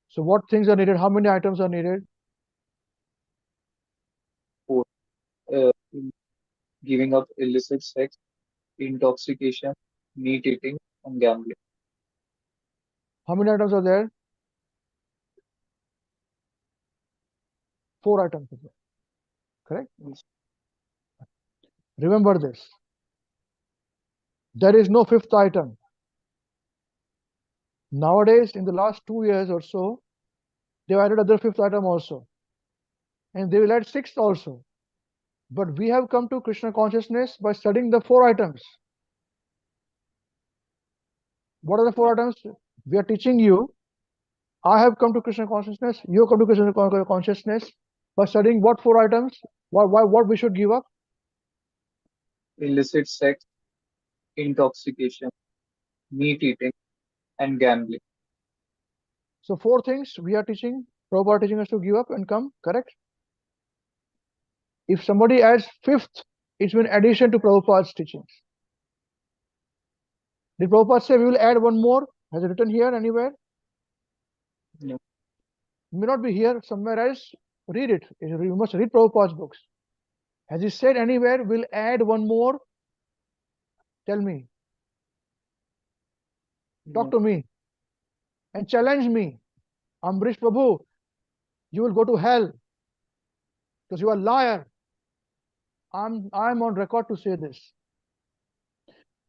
So what things are needed? How many items are needed? 4. Giving up illicit sex, intoxication, meat eating, and gambling. How many items are there? 4 items are there. Correct? Yes. Remember this. There is no 5th item. Nowadays, in the last 2 years or so, they've added other 5th item also. And they will add 6th also. But we have come to Krishna consciousness by studying the 4 items. What are the 4 items? We are teaching you. I have come to Krishna consciousness. You have come to Krishna consciousness by studying what 4 items? What we should give up? Illicit sex, intoxication, meat eating, and gambling. So 4 things we are teaching. Prabhupada teaching us to give up and come. Correct? If somebody adds 5th, it's in addition to Prabhupada's teachings. Did Prabhupada say we will add one more? Has it written here anywhere? No. It may not be here, somewhere else. Read it. You must read Prabhupada's books. Has he said anywhere we'll add one more? Tell me. Talk to me. And challenge me. Ambrish Prabhu, you will go to hell because you are a liar. I'm on record to say this.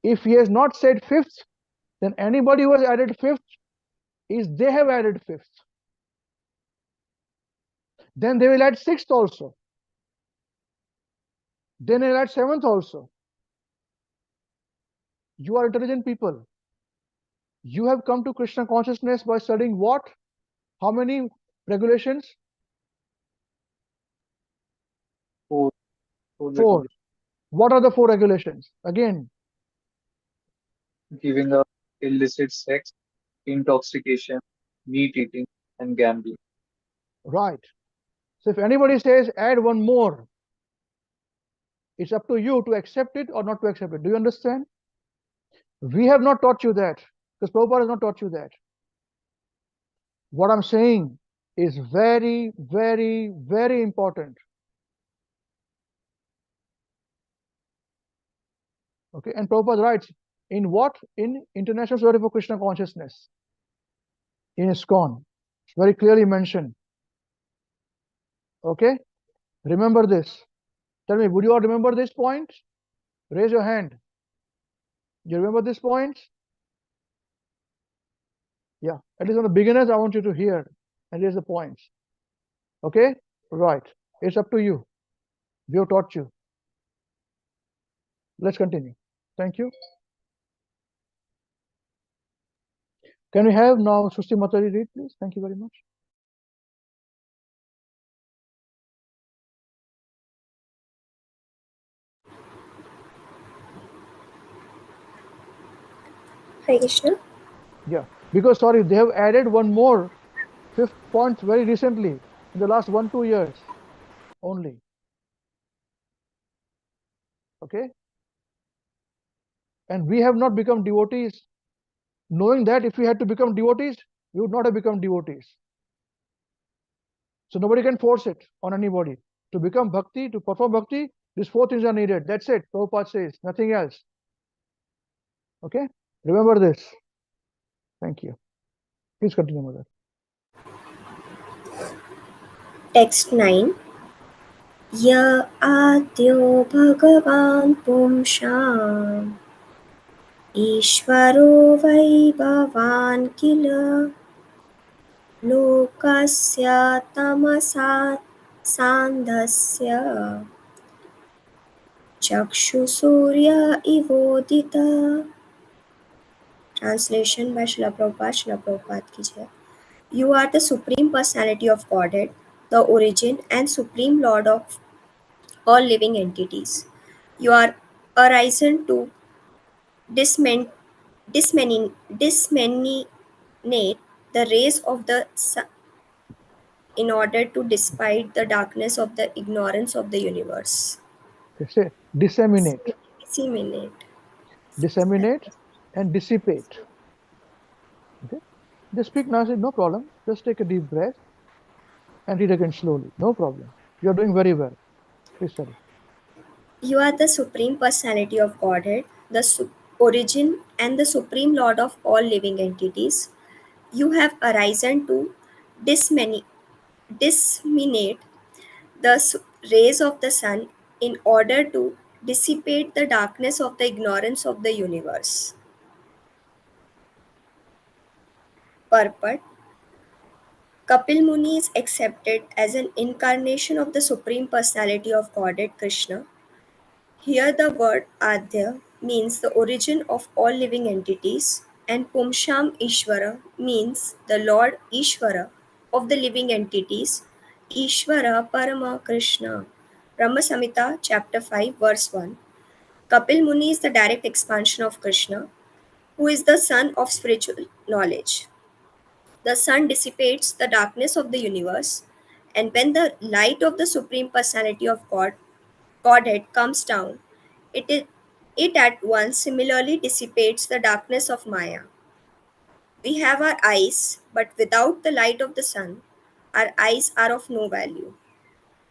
If he has not said 5th, then anybody who has added 5th is they have added 5th. Then they will add 6th also. Then they will add 7th also. You are intelligent people. You have come to Krishna consciousness by studying what? How many regulations? 4. 4. What are the 4 regulations? Again. Giving up illicit sex, intoxication, meat eating, and gambling. Right. So if anybody says add one more, it's up to you to accept it or not to accept it. Do you understand? We have not taught you that because Prabhupada has not taught you that. What I'm saying is very, very, very important. Okay, and Prabhupada writes, in what? In International Society for Krishna Consciousness, in ISKCON. It's very clearly mentioned. Okay, remember this. Tell me, would you all remember this point? Raise your hand. You remember this point? Yeah, at least on the beginners, I want you to hear and raise the points. Okay, right. It's up to you. We have taught you. Let's continue. Thank you. Can we have now Susti Matari read, please? Thank you very much. Hare Krishna. Yeah, because sorry, they have added one more fifth point very recently in the last 1-2 years only. Okay, and we have not become devotees, knowing that if we had to become devotees, we would not have become devotees. So nobody can force it on anybody. To become bhakti, to perform bhakti, these 4 things are needed. That's it. Prabhupada says, nothing else. Okay, remember this. Thank you. Please continue, Mother. Text 9. Ya adyo bhagavan pumsham Ishvaro vai bhavan kila lokasya tamasa sandhasya chakshu surya ivodita. Translation by Srila Prabhupada ki jai. You are the Supreme Personality of Godhead, the origin and Supreme Lord of all living entities. You are arisen to disseminate the rays of the sun in order to dissipate the darkness of the ignorance of the universe. They say disseminate, Disseminate. and dissipate. Okay, just speak nicely, no problem. Just take a deep breath and read again slowly. No problem. You are doing very well. Please study. You are the Supreme Personality of Godhead, the origin and the Supreme Lord of all living entities. You have arisen to disseminate the rays of the sun in order to dissipate the darkness of the ignorance of the universe. Purport. Kapil Muni is accepted as an incarnation of the Supreme Personality of Godhead Krishna. Here the word Adya means the origin of all living entities, and Pumsham Ishvara means the Lord Ishvara of the living entities, Ishvara Parama Krishna. Brahma Samhita, chapter 5, verse 1. Kapil Muni is the direct expansion of Krishna, who is the sun of spiritual knowledge. The sun dissipates the darkness of the universe, and when the light of the Supreme Personality of Godhead comes down, it at once similarly dissipates the darkness of Maya. We have our eyes, but without the light of the sun, our eyes are of no value.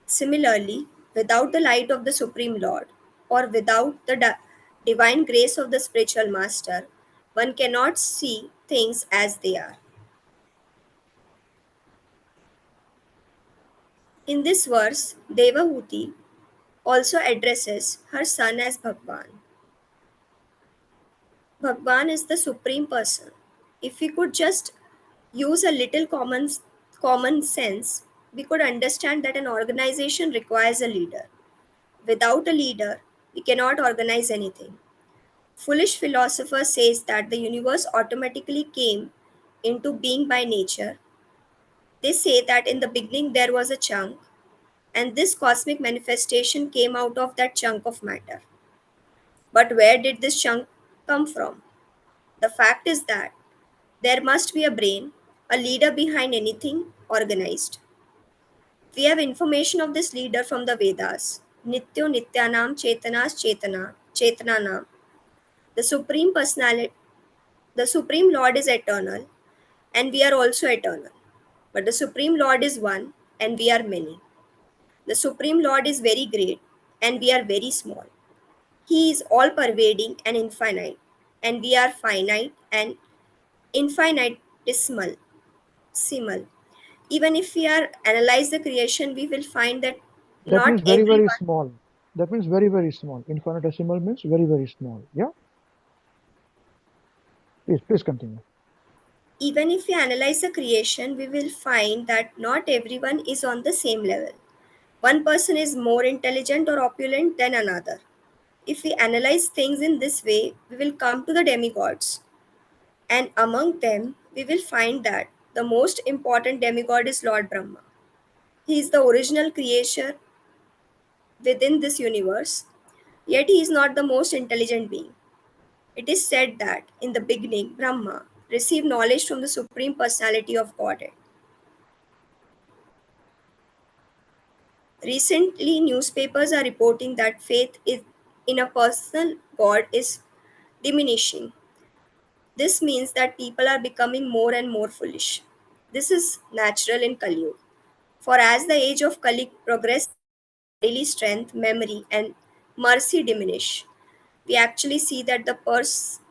Similarly, without the light of the Supreme Lord, or without the divine grace of the spiritual master, one cannot see things as they are. In this verse, Devahūti also addresses her son as Bhagwan. Bhagwan is the Supreme Person. If we could just use a little common sense, we could understand that an organization requires a leader. Without a leader, we cannot organize anything. Foolish philosopher says that the universe automatically came into being by nature. They say that in the beginning there was a chunk, and this cosmic manifestation came out of that chunk of matter. But where did this chunk come from? The fact is that there must be a brain, a leader behind anything organized. We have information of this leader from the Vedas. Nityo Nityanam Chetanas Chetananam. The Supreme Personality, the Supreme Lord is eternal, and we are also eternal. But the Supreme Lord is one, and we are many. The Supreme Lord is very great, and we are very small. He is all pervading and infinite, and we are finite and infinitesimal. Even if we are analyze the creation, we will find that That means not very, very everyone. small. That means very, very small. Infinitesimal means very, very small. Yeah. Please continue. Even if we analyze the creation, we will find that not everyone is on the same level. One person is more intelligent or opulent than another. If we analyze things in this way, we will come to the demigods. And among them, we will find that the most important demigod is Lord Brahma. He is the original creature within this universe, yet he is not the most intelligent being. It is said that in the beginning, Brahma received knowledge from the Supreme Personality of Godhead. Recently, newspapers are reporting that faith in a personal God is diminishing. This means that people are becoming more and more foolish. This is natural in Kali Yuga. For as the age of Kali progresses, daily strength, memory, and mercy diminish. We actually see that the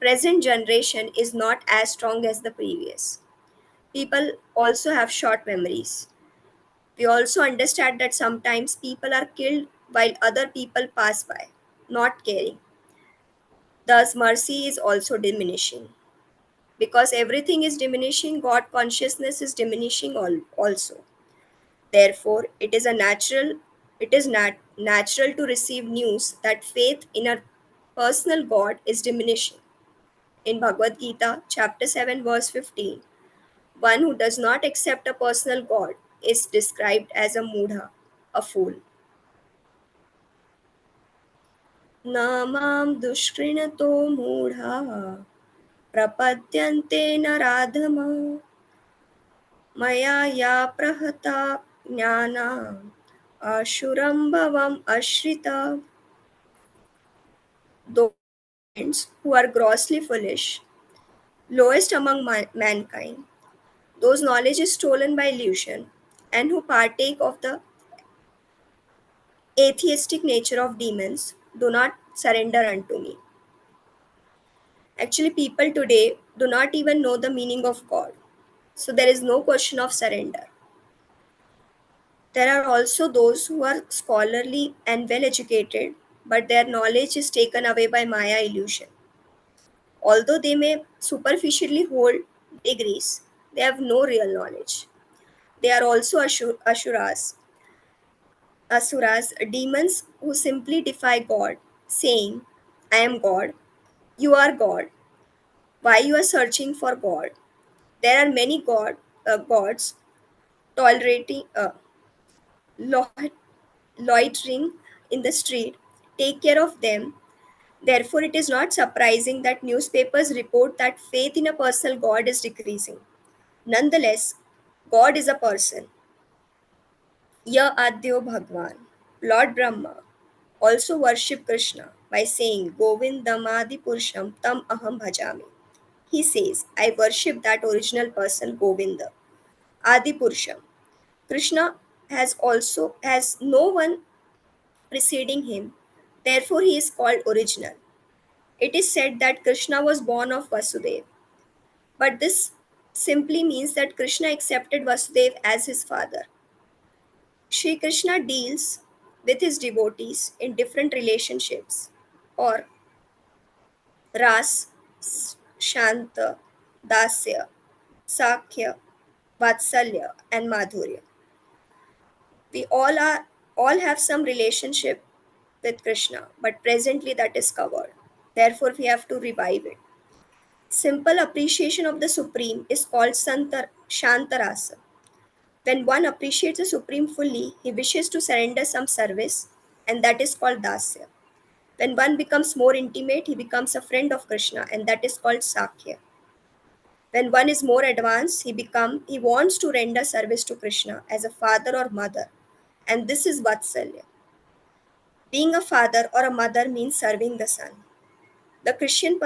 present generation is not as strong as the previous. People also have short memories. We also understand that sometimes people are killed while other people pass by, not caring. Thus, mercy is also diminishing. Because everything is diminishing, God consciousness is diminishing also. Therefore, it is natural to receive news that faith in a personal God is diminishing. In Bhagavad Gita, chapter 7, verse 15, one who does not accept a personal God is described as a mudha, a fool. Namam dushkrinato mudha prapadyante naradhama maya ya prahata jnana ashurambhavam ashrita. Those who are grossly foolish, lowest among mankind, those knowledge is stolen by illusion, and who partake of the atheistic nature of demons, do not surrender unto me. Actually, people today do not even know the meaning of God. So there is no question of surrender. There are also those who are scholarly and well educated, but their knowledge is taken away by Maya illusion. Although they may superficially hold degrees, they have no real knowledge. They are also asuras, demons who simply defy God, saying, I am God, you are God. Why you are searching for God? There are many gods tolerating, lo- loitering in the street. Take care of them. Therefore, it is not surprising that newspapers report that faith in a personal God is decreasing. Nonetheless, God is a person. Ya Adyo Bhagwan, Lord Brahma, also worship Krishna by saying Govindamadi Purusham Tam Aham Bhajami. He says, I worship that original person Govinda, Adi Purusham. Krishna has no one preceding him, therefore he is called original. It is said that Krishna was born of Vasudeva, but this simply means that Krishna accepted Vasudeva as his father. Shri Krishna deals with his devotees in different relationships or Ras, Shanta, Dasya, Sakhya, Vatsalya, and Madhurya. We all have some relationship with Krishna, but presently that is covered. Therefore, we have to revive it. Simple appreciation of the Supreme is called Shantarasa. When one appreciates the Supreme fully, he wishes to surrender some service, and that is called Dasya. When one becomes more intimate, he becomes a friend of Krishna, and that is called Sakhya. When one is more advanced, he wants to render service to Krishna as a father or mother, and this is Vatsalya. Being a father or a mother means serving the son. The Christian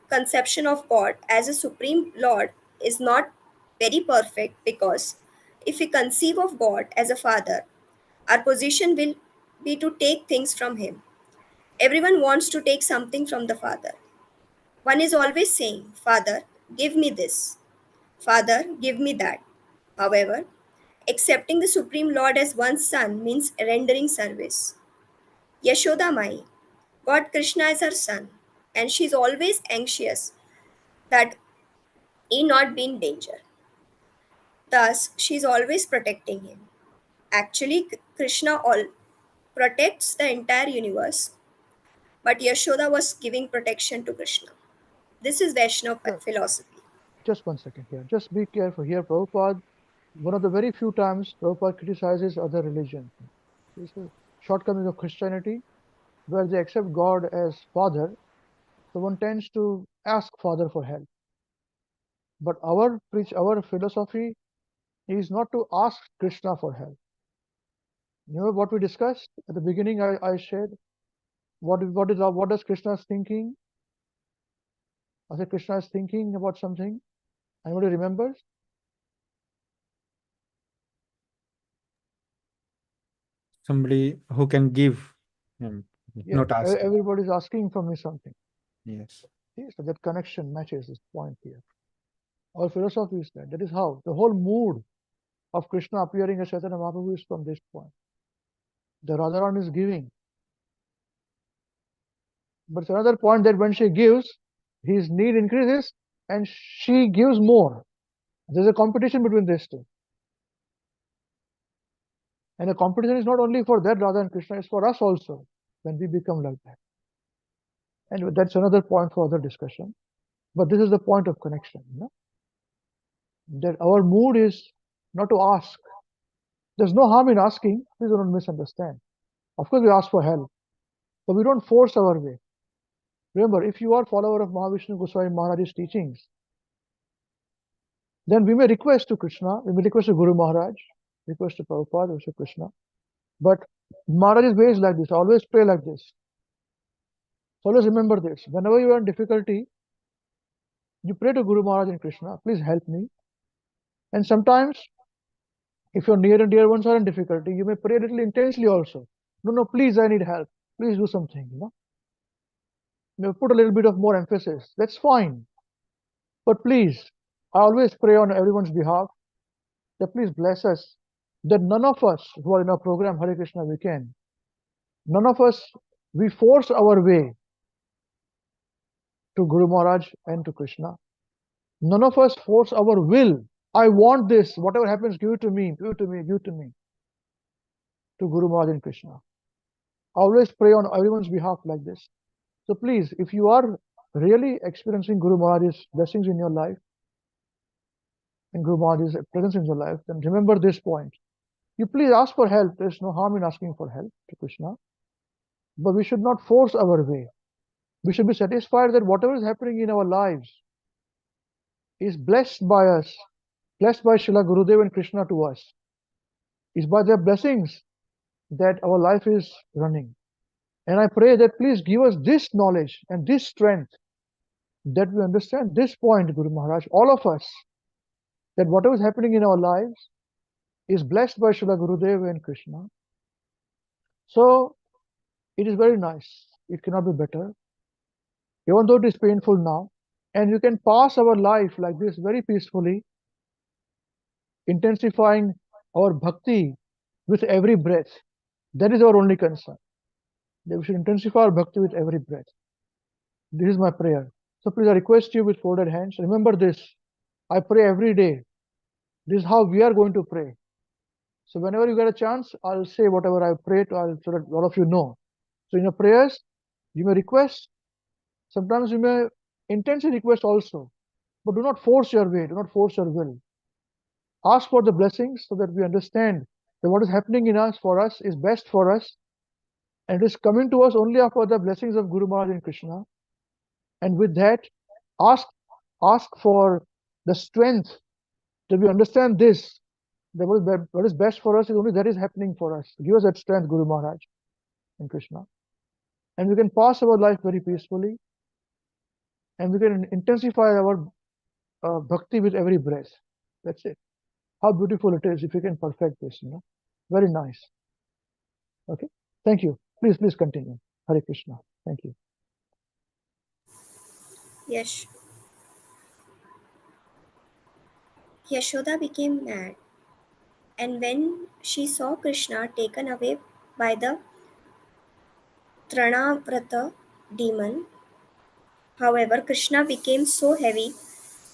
conception of God as a supreme Lord is not very perfect because if we conceive of God as a father, our position will be to take things from him. Everyone wants to take something from the father. One is always saying, Father, give me this. Father, give me that. However, accepting the Supreme Lord as one's son means rendering service. Yashoda Mai, God Krishna is her son, and she is always anxious that he not be in danger. Thus, she is always protecting him. Actually, Krishna all protects the entire universe, but Yashoda was giving protection to Krishna. This is Vaishnava Sure. philosophy. Just 1 second here. Just be careful here, Prabhupada. One of the very few times Prabhupada criticizes other religions. This is shortcoming of Christianity, where they accept God as Father, so one tends to ask Father for help. But our philosophy is not to ask Krishna for help. You know what we discussed at the beginning? I shared what does Krishna is thinking? I said Krishna is thinking about something. Anybody remembers? Somebody who can give him, Yeah, not ask. everybody's asking from me something. Yes. See, so that connection matches this point here. Our philosophy is that is how the whole mood of Krishna appearing as Chaitanya Mahaprabhu is from this point. The Radharani is giving. But it's another point that when she gives, his need increases and she gives more. There's a competition between these two. And the competition is not only for that Radha and Krishna, it's for us also when we become like that. And that's another point for other discussion. But this is the point of connection. You know? That our mood is not to ask. There's no harm in asking. Please don't misunderstand. Of course, we ask for help, but we don't force our way. Remember, if you are follower of Mahavishnu Goswami Maharaj's teachings, then we may request to Krishna, we may request to Guru Maharaj, request to Prabhupada, request to Krishna. But Maharaj's way is like this. Always pray like this. So always remember this. Whenever you are in difficulty, you pray to Guru Maharaj and Krishna, please help me. And sometimes, if your near and dear ones are in difficulty, you may pray a little intensely also. No, please, I need help. Please do something, you know. You may put a little bit of more emphasis. That's fine. But please, I always pray on everyone's behalf that please bless us, that none of us who are in our program Hare Krishna WECAN, none of us, we force our way to Guru Maharaj and to Krishna. None of us force our will. I want this, whatever happens, give it to me, give it to me, give it to me. To Guru Maharaj and Krishna. I always pray on everyone's behalf like this. So please, if you are really experiencing Guru Maharaj's blessings in your life, and Guru Maharaj's presence in your life, then remember this point. You please ask for help. There's no harm in asking for help to Krishna. But we should not force our way. We should be satisfied that whatever is happening in our lives is blessed by us, blessed by Srila Gurudev and Krishna to us. It's by their blessings that our life is running. And I pray that please give us this knowledge and this strength that we understand this point, Guru Maharaj, all of us, that whatever is happening in our lives is blessed by Srila Gurudev and Krishna. So it is very nice. It cannot be better. Even though it is painful now, and you can pass our life like this very peacefully, intensifying our bhakti with every breath. That is our only concern. That we should intensify our bhakti with every breath. This is my prayer. So please, I request you with folded hands. Remember this. I pray every day. This is how we are going to pray. So whenever you get a chance, I'll say whatever I prayed, so that all of you know. So in your prayers, you may request. Sometimes you may intensely request also. But do not force your way. Do not force your will. Ask for the blessings so that we understand that what is happening in us, for us, is best for us. And it is coming to us only after the blessings of Guru Maharaj and Krishna. And with that, ask for the strength that we understand this. That what is best for us is only that is happening for us. Give us that strength, Guru Maharaj and Krishna. And we can pass our life very peacefully. And we can intensify our bhakti with every breath. That's it. How beautiful it is if we can perfect this, you know. Very nice. Okay. Thank you. Please continue. Hare Krishna. Thank you. Yes. Yashoda became mad, and when she saw Krishna taken away by the Tranavrata demon, however, Krishna became so heavy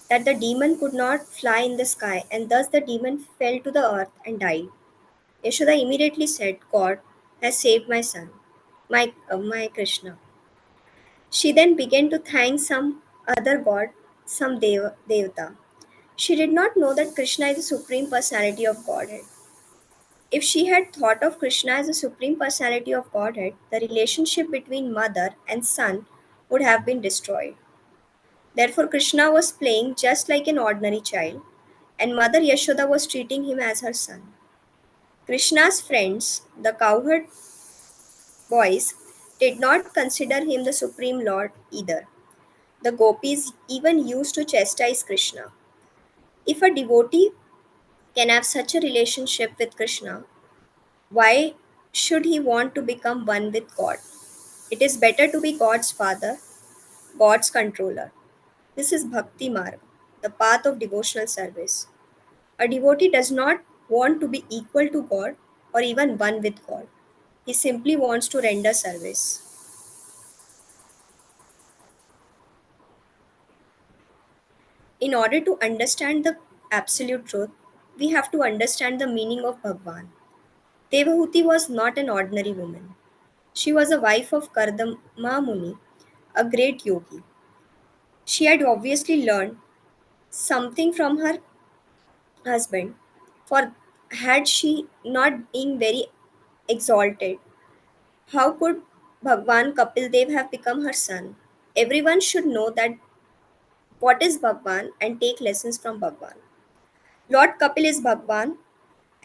that the demon could not fly in the sky, and thus the demon fell to the earth and died. Yashoda immediately said, God has saved my son, my Krishna. She then began to thank some other god, some Devata. She did not know that Krishna is the Supreme Personality of Godhead. If she had thought of Krishna as the Supreme Personality of Godhead, the relationship between mother and son would have been destroyed. Therefore, Krishna was playing just like an ordinary child, and Mother Yashoda was treating him as her son. Krishna's friends, the cowherd boys, did not consider him the Supreme Lord either. The gopis even used to chastise Krishna. If a devotee can have such a relationship with Krishna, why should he want to become one with God? It is better to be God's father, God's controller. This is Bhakti Marg, the path of devotional service. A devotee does not want to be equal to God or even one with God. He simply wants to render service. In order to understand the absolute truth, we have to understand the meaning of Bhagwan. Devahūti was not an ordinary woman. She was a wife of Kardama Muni, a great yogi. She had obviously learned something from her husband, for had she not been very exalted, how could Bhagwan Kapil Dev have become her son? Everyone should know that what is Bhagwan and take lessons from Bhagwan. Lord Kapil is Bhagwan,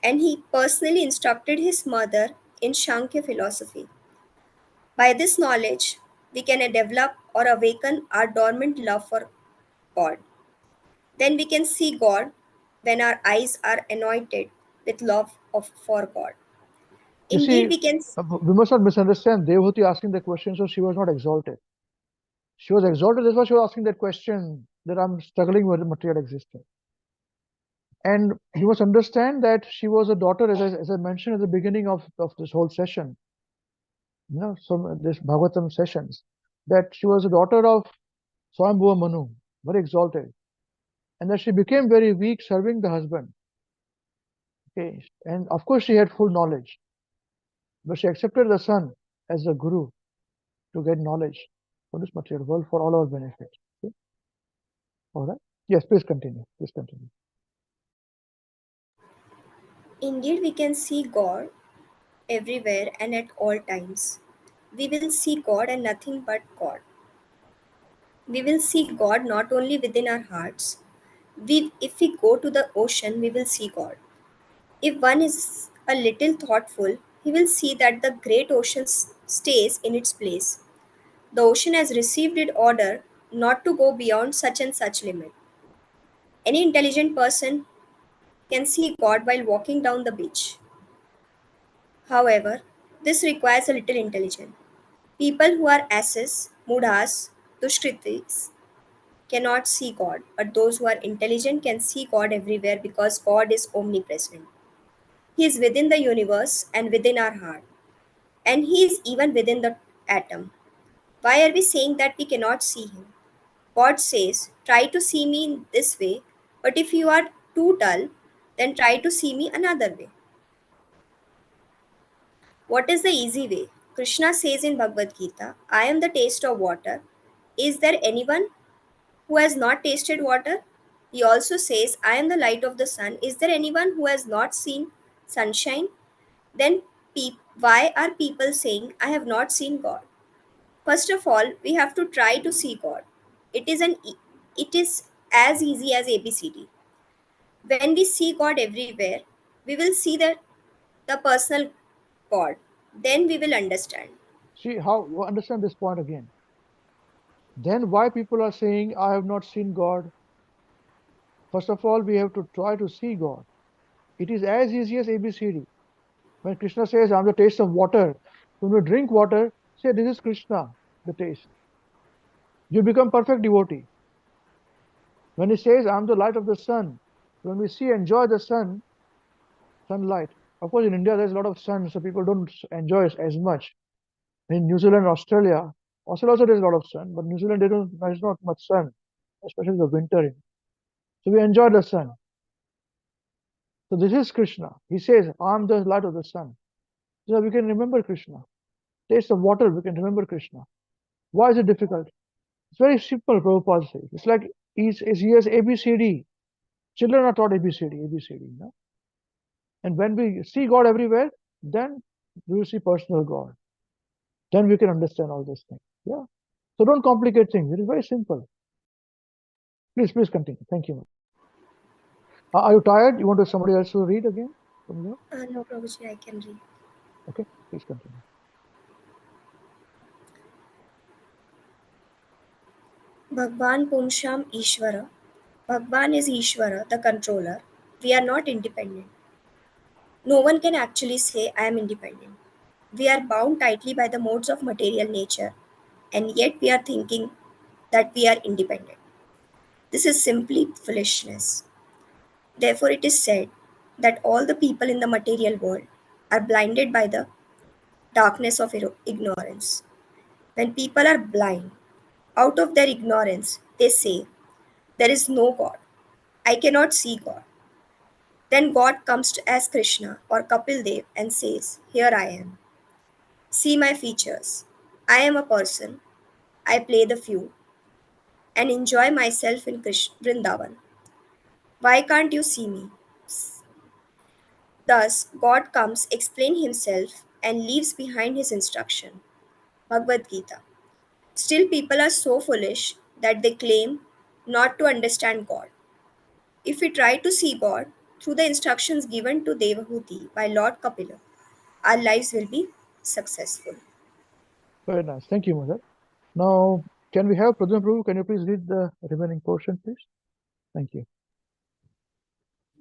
and he personally instructed his mother in Shankya philosophy. By this knowledge, we can develop or awaken our dormant love for God. Then we can see God when our eyes are anointed with love for God. You Indeed, see, we must not misunderstand Devahūti asking the question, so she was not exalted. She was exalted, that's why she was asking that question, that I'm struggling with material existence. And you must understand that she was a daughter, as I mentioned at the beginning of this whole session, some this Bhagavatam sessions, that she was a daughter of Swayambhuva Manu, very exalted, and that she became very weak serving the husband. Okay, and of course she had full knowledge, but she accepted the son as a guru to get knowledge for this material world for all our benefit. Okay? All right. Yes, please continue. Please continue. Indeed, we can see God everywhere and at all times. We will see God and nothing but God. We will see God not only within our hearts. If we go to the ocean, we will see God. If one is a little thoughtful, he will see that the great ocean stays in its place. The ocean has received its order not to go beyond such and such limit. Any intelligent person can see God while walking down the beach. However, this requires a little intelligence. People who are asses, mudhas, dushkritis cannot see God, but those who are intelligent can see God everywhere because God is omnipresent. He is within the universe and within our heart, and He is even within the atom. Why are we saying that we cannot see Him? God says, try to see me in this way, but if you are too dull, then try to see me another way. What is the easy way? Krishna says in Bhagavad Gita, I am the taste of water. Is there anyone who has not tasted water? He also says, I am the light of the sun. Is there anyone who has not seen sunshine? Then why are people saying, I have not seen God? First of all, we have to try to see God. It is as easy as ABCD. When we see God everywhere, we will see the personal God. Then we will understand. See how understand this point again. Then why people are saying, I have not seen God? First of all, we have to try to see God. It is as easy as ABCD. When Krishna says, I'm the taste of water, when you drink water, say, this is Krishna, the taste. You become perfect devotee. When he says, I'm the light of the sun, when we enjoy the sunlight. Of course, in India, there's a lot of sun, so people don't enjoy it as much. In New Zealand, Australia also there's a lot of sun, but New Zealand, there's not much sun, especially the winter. So we enjoy the sun. So this is Krishna. He says, I'm the light of the sun. So we can remember Krishna. Taste of water, we can remember Krishna. Why is it difficult? It's very simple, Prabhupada says. It's like he has ABCD. Children are taught ABCD, no? And when we see God everywhere, then we will see personal God. Then we can understand all these things. Yeah. So don't complicate things. It is very simple. Please continue. Thank you. Are you tired? You want somebody else to read again from you? No, Prabhuji, I can read. Okay, please continue. Bhagwan Pumsham Ishvara. Bhagwan is Ishvara, the controller. We are not independent. No one can actually say, I am independent. We are bound tightly by the modes of material nature, and yet we are thinking that we are independent. This is simply foolishness. Therefore, it is said that all the people in the material world are blinded by the darkness of ignorance. When people are blind, out of their ignorance, they say, there is no God. I cannot see God. Then God comes to as Krishna or Kapil Dev and says, here I am. See my features. I am a person. I play the flute and enjoy myself in Vrindavan. Why can't you see me? Thus, God comes, explain himself, and leaves behind his instruction. Bhagavad Gita. Still, people are so foolish that they claim not to understand God. If we try to see God through the instructions given to Devahūti by Lord Kapila, our lives will be successful. Very nice. Thank you, Mother. Now, can we have Pradyumna Prabhu? Can you please read the remaining portion, please? Thank you.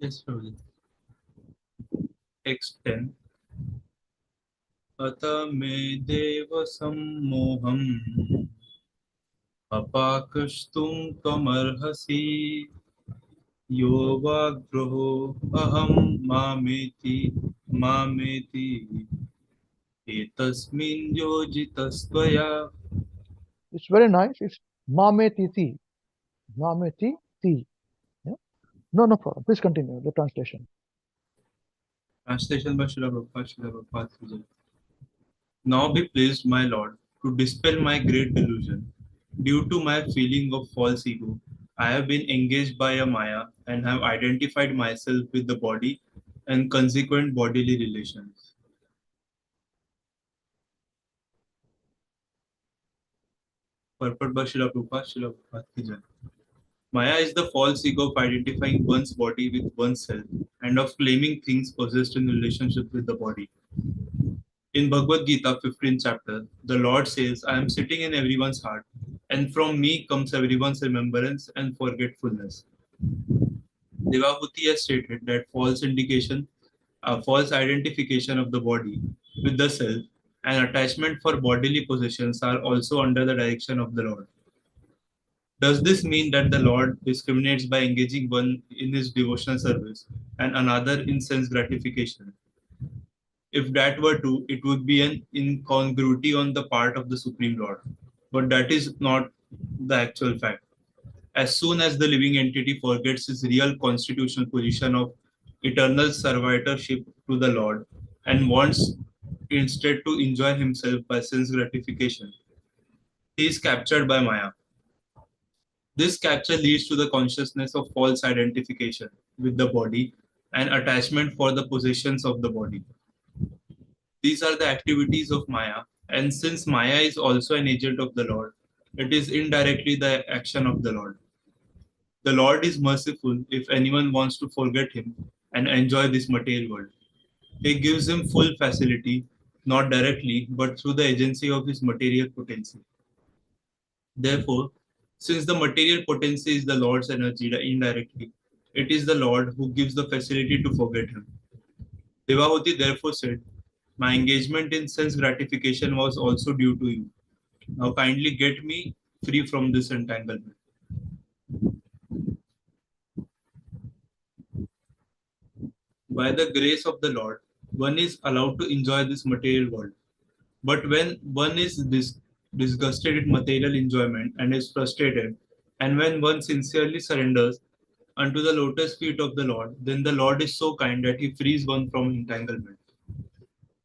Yes, Prabhuji. Text 10. Ata me deva sammoham apakashtum kamarhasi yovagroho aham mameti etasmin yojitastvaya. It's very nice. It's Mametiti. Mametiti. Yeah? No problem. Please continue the translation. Translation by Srila Prabhupada. Now be pleased, my Lord, to dispel my great delusion. Due to my feeling of false ego, I have been engaged by a Maya and have identified myself with the body and consequent bodily relations. Purport by Srila Prabhupada. Maya is the false ego of identifying one's body with oneself and of claiming things possessed in relationship with the body. In Bhagavad Gita, 15th chapter, the Lord says, I am sitting in everyone's heart, and from me comes everyone's remembrance and forgetfulness. Devahūti has stated that false identification of the body with the self and attachment for bodily possessions are also under the direction of the Lord. Does this mean that the Lord discriminates by engaging one in his devotional service and another in sense gratification? If that were true, it would be an incongruity on the part of the Supreme Lord. But that is not the actual fact. As soon as the living entity forgets his real constitutional position of eternal servitorship to the Lord and wants instead to enjoy himself by sense gratification, he is captured by Maya. This capture leads to the consciousness of false identification with the body and attachment for the possessions of the body. These are the activities of Maya, and since Maya is also an agent of the Lord, it is indirectly the action of the Lord. The Lord is merciful if anyone wants to forget him and enjoy this material world. He gives him full facility, not directly, but through the agency of his material potency. Therefore, since the material potency is the Lord's energy indirectly, it is the Lord who gives the facility to forget him. Devahūti therefore said, my engagement in sense gratification was also due to you. Now kindly get me free from this entanglement. By the grace of the Lord, one is allowed to enjoy this material world. But when one is disgusted with material enjoyment and is frustrated, and when one sincerely surrenders unto the lotus feet of the Lord, then the Lord is so kind that he frees one from entanglement.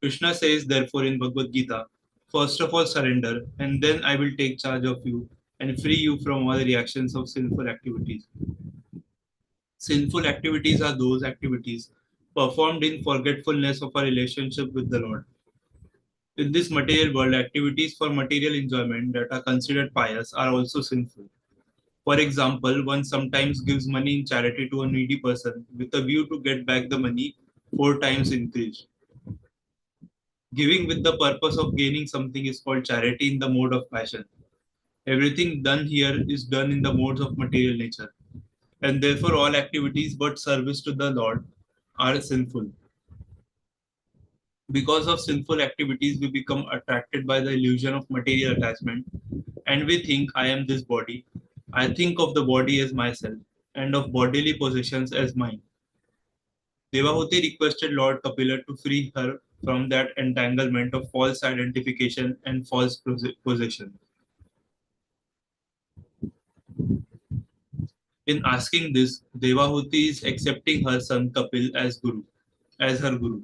Krishna says therefore in Bhagavad Gita, first of all surrender, and then I will take charge of you and free you from all reactions of sinful activities. Sinful activities are those activities performed in forgetfulness of our relationship with the Lord. In this material world, activities for material enjoyment that are considered pious are also sinful. For example, one sometimes gives money in charity to a needy person with a view to get back the money 4 times increased. Giving with the purpose of gaining something is called charity in the mode of passion. Everything done here is done in the modes of material nature, and therefore all activities but service to the Lord are sinful. Because of sinful activities, we become attracted by the illusion of material attachment, and we think, I am this body. I think of the body as myself, and of bodily possessions as mine. Devahūti requested Lord Kapila to free her from that entanglement of false identification and false possession. In asking this, Devahūti is accepting her son Kapil as her guru.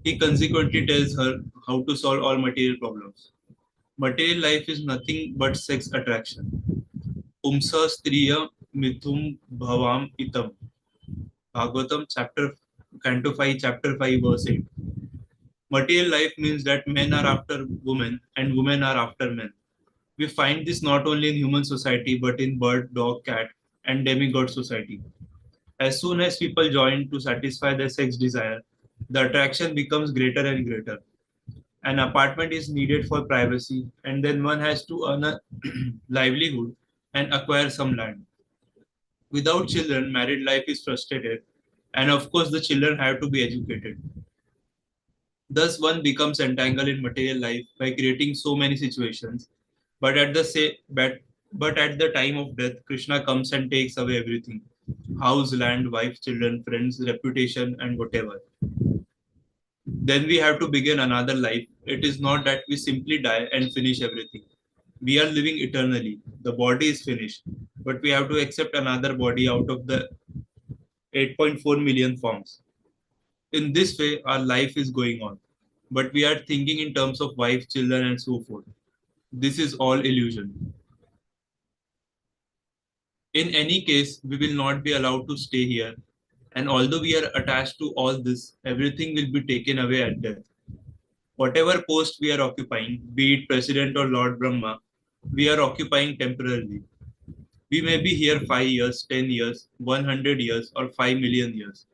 He consequently tells her how to solve all material problems. Material life is nothing but sex attraction. Pumsa striya mithum bhavam itam. Bhagavatam Canto 5, Chapter 5, Verse 8. Material life means that men are after women and women are after men. We find this not only in human society but in bird, dog, cat, and demigod society. As soon as people join to satisfy their sex desire, the attraction becomes greater and greater. An apartment is needed for privacy, and then one has to earn a livelihood and acquire some land. Without children, married life is frustrated, and of course, the children have to be educated. Thus, one becomes entangled in material life by creating so many situations, but but at the time of death, Krishna comes and takes away everything: house, land, wife, children, friends, reputation, and whatever. Then we have to begin another life. It is not that we simply die and finish everything. We are living eternally. The body is finished, but we have to accept another body out of the 8.4 million forms. In this way, our life is going on, but we are thinking in terms of wife, children, and so forth. This is all illusion. In any case, we will not be allowed to stay here, and although we are attached to all this, everything will be taken away at death. Whatever post we are occupying, be it President or Lord Brahma, we are occupying temporarily. We may be here 5 years, 10 years, 100 years, or 5 million years.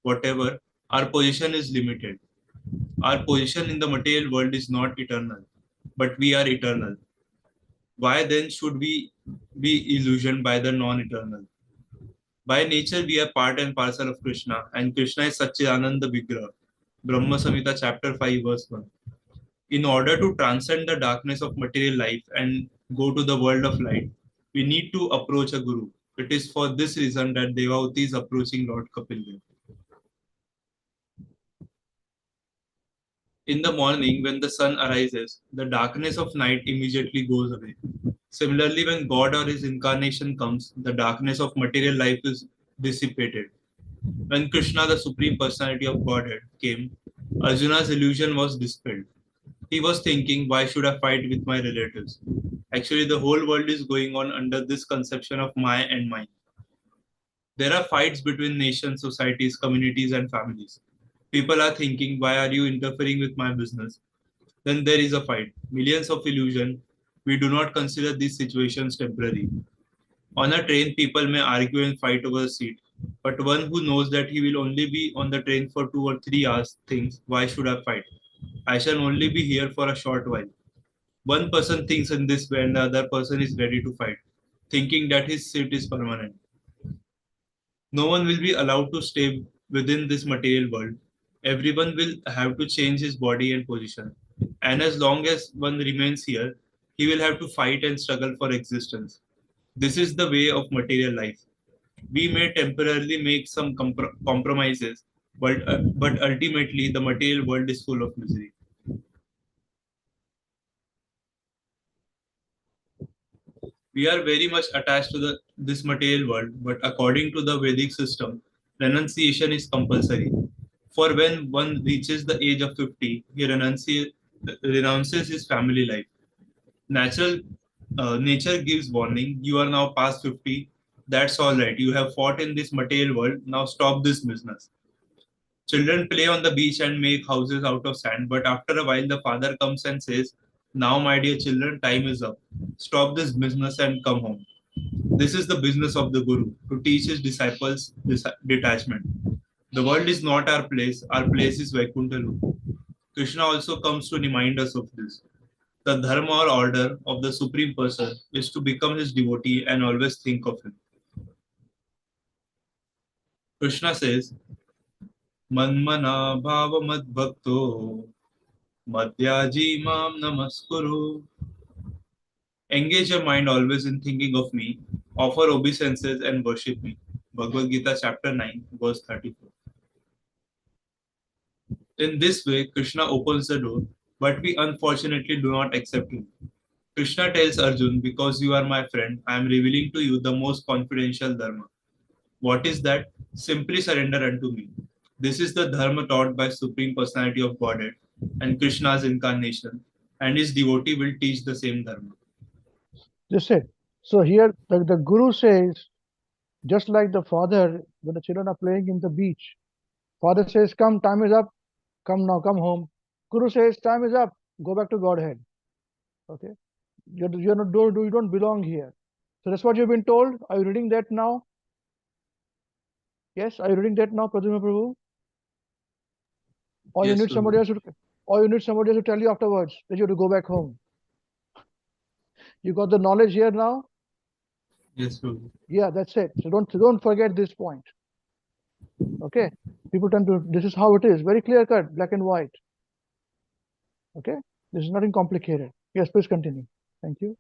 Whatever, our position is limited. Our position in the material world is not eternal, but we are eternal. Why then should we be illusioned by the non-eternal? By nature, we are part and parcel of Krishna, and Krishna is Satchidananda Vigraha. Brahma Samhita, Chapter 5, Verse 1. In order to transcend the darkness of material life and go to the world of light, we need to approach a guru. It is for this reason that Devahūti is approaching Lord Kapila. In the morning, when the sun arises, the darkness of night immediately goes away. Similarly, when God or his incarnation comes, the darkness of material life is dissipated. When Krishna, the Supreme Personality of Godhead, came, Arjuna's illusion was dispelled. He was thinking, why should I fight with my relatives? Actually, the whole world is going on under this conception of my and mine. There are fights between nations, societies, communities, and families. People are thinking, why are you interfering with my business? Then there is a fight. Millions of illusion. We do not consider these situations temporary. On a train, people may argue and fight over a seat. But one who knows that he will only be on the train for 2 or 3 hours thinks, why should I fight? I shall only be here for a short while. One person thinks in this way and the other person is ready to fight, thinking that his seat is permanent. No one will be allowed to stay within this material world. Everyone will have to change his body and position. And as long as one remains here, he will have to fight and struggle for existence. This is the way of material life. We may temporarily make some compromises, but ultimately the material world is full of misery. We are very much attached to this material world, but according to the Vedic system, renunciation is compulsory. For when one reaches the age of 50, he renounces his family life. Natural nature gives warning. You are now past 50. That's all right. You have fought in this material world. Now stop this business. Children play on the beach and make houses out of sand, but after a while, the father comes and says, "Now, my dear children, time is up. Stop this business and come home." This is the business of the Guru, to teach his disciples detachment. The world is not our place is Vaikuntha. Krishna also comes to remind us of this. The dharma or order of the Supreme Person is to become his devotee and always think of him. Krishna says, Manmana bhava mad bhakto madhyaji mam namaskuru. Engage your mind always in thinking of me, offer obeisances and worship me. Bhagavad Gita chapter 9, verse 34. In this way, Krishna opens the door, but we unfortunately do not accept him. Krishna tells Arjun, because you are my friend, I am revealing to you the most confidential dharma. What is that? Simply surrender unto me. This is the dharma taught by Supreme Personality of Godhead and Krishna's incarnation, and his devotee will teach the same dharma. Just it. So here the Guru says, just like the father, when the children are playing in the beach, father says, "Come, time is up. Come now, come home." Guru says, "Time is up. Go back to Godhead." Okay, you don't belong here. So that's what you've been told. Are you reading that now? Yes, are you reading that now, Pradyumna Prabhu? Or Yes, you need somebody else to tell you afterwards that you have to go back home. You got the knowledge here now? Yes, Prabhu. Yeah, that's it. So don't forget this point. Okay, people tend to. This is how it is. Very clear cut, black and white. Okay, this is nothing complicated. Yes, please continue. Thank you.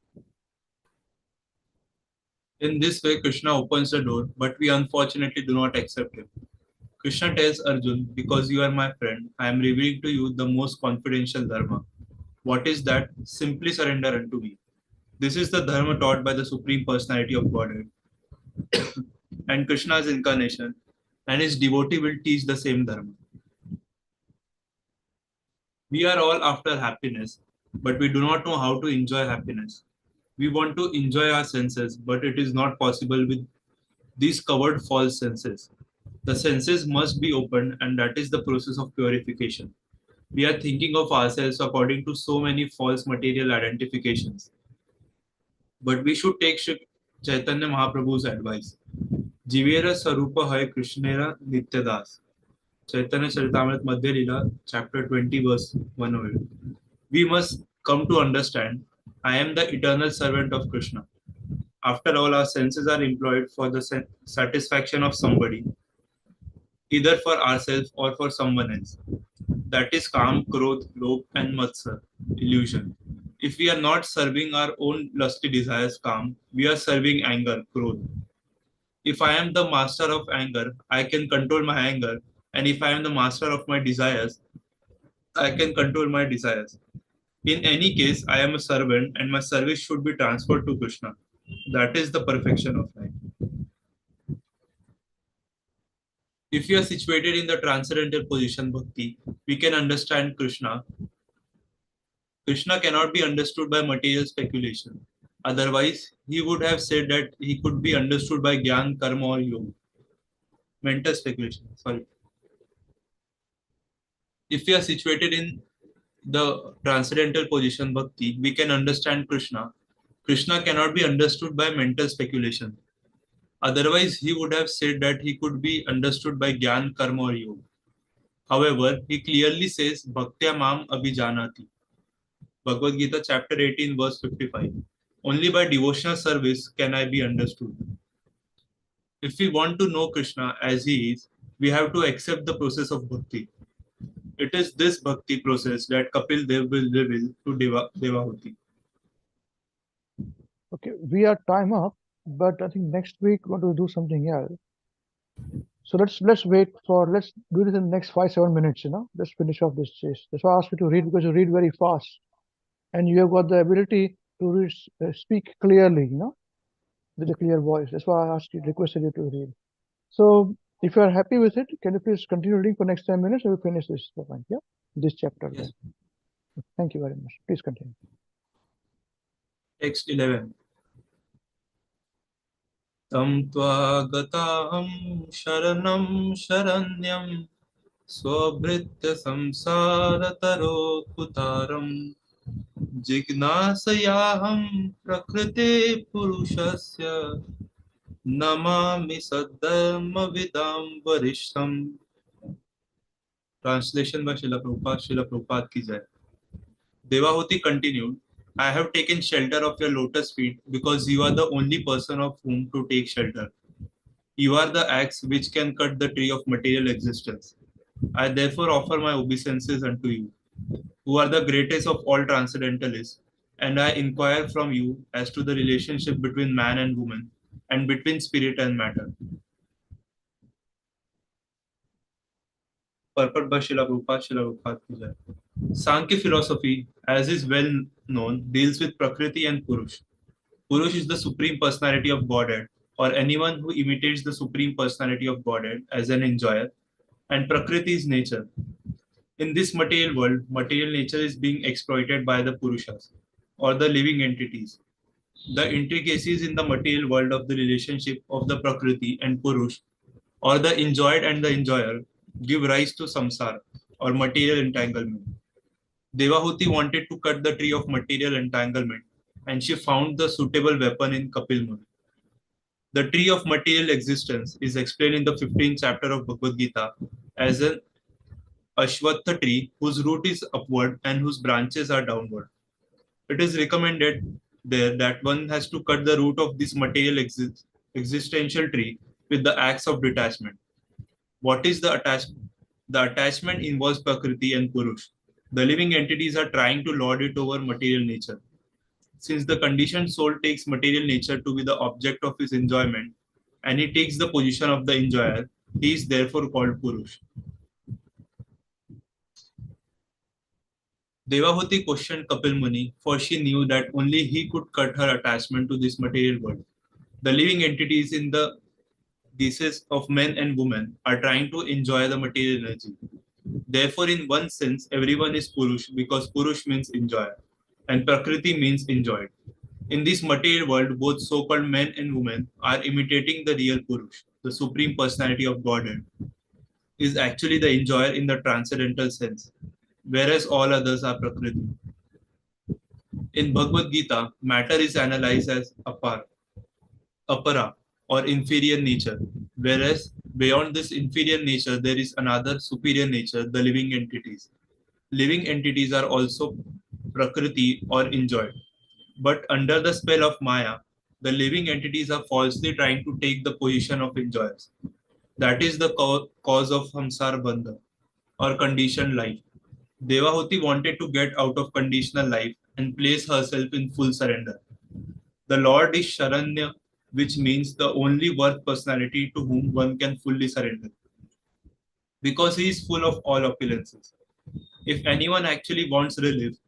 In this way, Krishna opens the door, but we unfortunately do not accept him. Krishna tells Arjun, because you are my friend, I am revealing to you the most confidential dharma. What is that? Simply surrender unto me. This is the dharma taught by the Supreme Personality of Godhead and Krishna's incarnation, and his devotee will teach the same dharma. We are all after happiness, but we do not know how to enjoy happiness. We want to enjoy our senses, but it is not possible with these covered false senses. The senses must be opened, and that is the process of purification. We are thinking of ourselves according to so many false material identifications. But we should take Shri Chaitanya Mahaprabhu's advice. Jivera Sarupa Hai Krishnera Nityadas. Chaitanya Charitamrita Madhya Lila, chapter 20, verse 108. We must come to understand, I am the eternal servant of Krishna. After all, our senses are employed for the satisfaction of somebody, either for ourselves or for someone else. That is Kam, Krodh, Lobh and Matsar, illusion. If we are not serving our own lusty desires, Kam, we are serving anger, Krodh. If I am the master of anger, I can control my anger. And if I am the master of my desires, I can control my desires. In any case, I am a servant and my service should be transferred to Krishna. That is the perfection of life. If we are situated in the transcendental position bhakti, we can understand Krishna. Krishna cannot be understood by material speculation. Otherwise, he would have said that he could be understood by Gyan, Karma or Yoga. Mental speculation, sorry. If we are situated in the transcendental position bhakti, we can understand Krishna. Krishna cannot be understood by mental speculation. Otherwise, he would have said that he could be understood by Gyan, Karma or Yoga. However, he clearly says, Bhaktya Mam Abhijanati. Bhagavad Gita chapter 18 verse 55. Only by devotional service can I be understood. If we want to know Krishna as he is, we have to accept the process of bhakti. It is this bhakti process that Kapil Dev will reveal to Devahūti. Okay, we are time up, but I think next week we're going to do something else. So let's do this in the next 5-7 minutes. Let's finish off this chase. That's why I asked you to read, because you read very fast, and you have got the ability to speak clearly. With a clear voice. That's why I requested you to read. So if you are happy with it, can you please continue reading for next 10 minutes and we'll finish this point, yeah? This chapter. Yes. Thank you very much. Please continue. Text 11. Tam tvagataham sharanam sharanyam swabhritya samsara putaram jignasayaham prakriti purushasya namami saddharma vidam varishtam. Translation by Srila Prabhupada. Srila Prabhupada ki jai. Devahūti continued, I have taken shelter of your lotus feet because you are the only person of whom to take shelter. You are the axe which can cut the tree of material existence. I therefore offer my obeisances unto you, who are the greatest of all transcendentalists, and I inquire from you as to the relationship between man and woman, and between spirit and matter. Purport by Srila Prabhupada, Srila Prabhupada ki jai. Sankhya philosophy, as is well known, deals with Prakriti and Purush. Purush is the supreme personality of Godhead, or anyone who imitates the supreme personality of Godhead as an enjoyer, and Prakriti is nature. In this material world, material nature is being exploited by the Purushas, or the living entities. The intricacies in the material world of the relationship of the Prakriti and Purush, or the enjoyed and the enjoyer, give rise to samsara, or material entanglement. Devahūti wanted to cut the tree of material entanglement, and she found the suitable weapon in Kapila. The tree of material existence is explained in the 15th chapter of Bhagavad Gita as an Ashwatha tree whose root is upward and whose branches are downward. It is recommended there that one has to cut the root of this material existential tree with the axe of detachment. What is the attachment? The attachment involves Prakriti and Purush. The living entities are trying to lord it over material nature. Since the conditioned soul takes material nature to be the object of his enjoyment, and he takes the position of the enjoyer, he is therefore called Purush. Devahūti questioned Kapil Muni, for she knew that only he could cut her attachment to this material world. The living entities in the cases of men and women are trying to enjoy the material energy. Therefore, in one sense, everyone is Purush because Purush means enjoyer, and Prakriti means enjoyed. In this material world, both so-called men and women are imitating the real Purush, the supreme personality of Godhead, is actually the enjoyer in the transcendental sense, whereas all others are Prakriti. In Bhagavad Gita, matter is analyzed as apara, or inferior nature, whereas beyond this inferior nature, there is another superior nature, the living entities. Living entities are also Prakriti or enjoyed. But under the spell of Maya, the living entities are falsely trying to take the position of enjoyers. That is the cause of Hamsar Bandha, or conditioned life. Devahūti wanted to get out of conditional life and place herself in full surrender. The Lord is Sharanya, which means the only worth personality to whom one can fully surrender, because he is full of all opulences. If anyone actually wants relief,